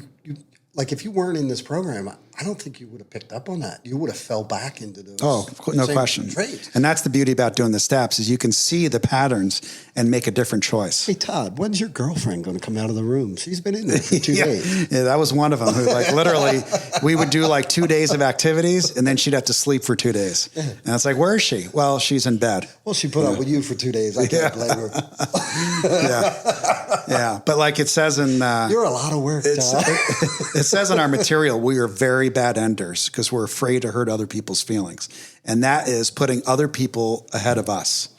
you weren't in this program, I don't think you would have picked up on that. You would have fell back into those.
Oh, no question.
Traits.
And that's the beauty about doing the steps is you can see the patterns and make a different choice.
Hey, Todd, when's your girlfrind going to come out of the room? She's been in there for 2 days.
Yeah, that was one of them who literally we would do 2 days of activities and then she'd have to sleep for 2 days. Yeah. And it's where is she? Well, she's in bed.
Well, she put up with you for 2 days. I can't blame her.
Yeah. But it says in...
You're a lot of work, Todd.
It says in our material, we are very bad enders because we're afraid to hurt other people's feelings. And that is putting other people ahead of us.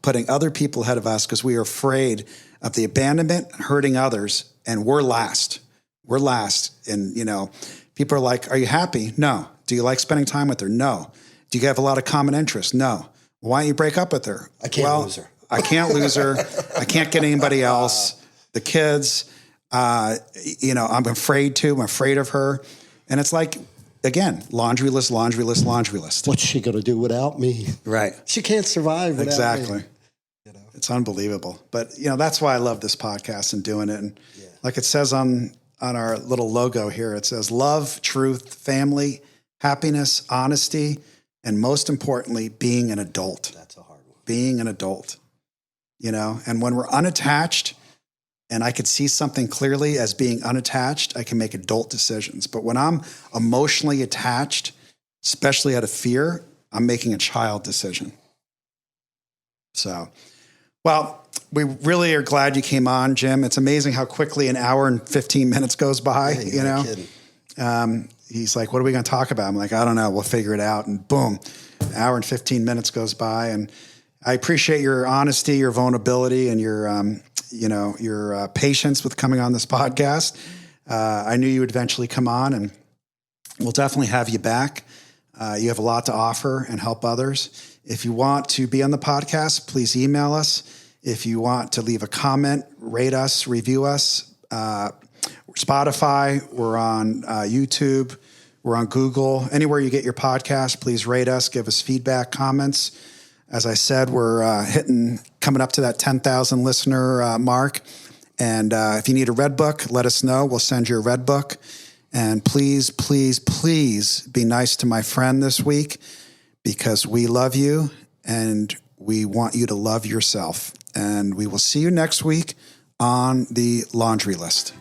putting other people ahead of us because we are afraid of the abandonment, hurting others, and we're last. We're last. And, people are like, are you happy? No. Do you like spending time with her? No. Do you have a lot of common interests? No. Why don't you break up with her?
I can't lose her.
I can't lose her. I can't get anybody else. The kids, I'm afraid to. I'm afraid of her. And it's like, again, laundry list, laundry list, laundry list.
What's she going to do without me?
Right.
She can't survive without me.
It's unbelievable. But, that's why I love this podcast and doing it. And like it says on our little logo here, it says love, truth, family, happiness, honesty, and most importantly, being an adult.
That's a hard one.
Being an adult, and when we're unattached and I could see something clearly as being unattached, I can make adult decisions. But when I'm emotionally attached, especially out of fear, I'm making a child decision. So, well, we really are glad you came on, Jim. It's amazing how quickly an hour and 15 minutes goes by,
Kidding.
He's like, what are we going to talk about? I'm like, I don't know. We'll figure it out. And boom, an hour and 15 minutes goes by. And I appreciate your honesty, your vulnerability, and your patience with coming on this podcast. I knew you would eventually come on, and we'll definitely have you back. You have a lot to offer and help others. If you want to be on the podcast, please email us. If you want to leave a comment, rate us, review us. Spotify, we're on YouTube, we're on Google. Anywhere you get your podcast, please rate us, give us feedback, comments. As I said, we're coming up to that 10,000 listener mark. And if you need a red book, let us know. We'll send you a red book. And please, please, please be nice to my friend this week because we love you and we want you to love yourself. And we will see you next week on the laundry list.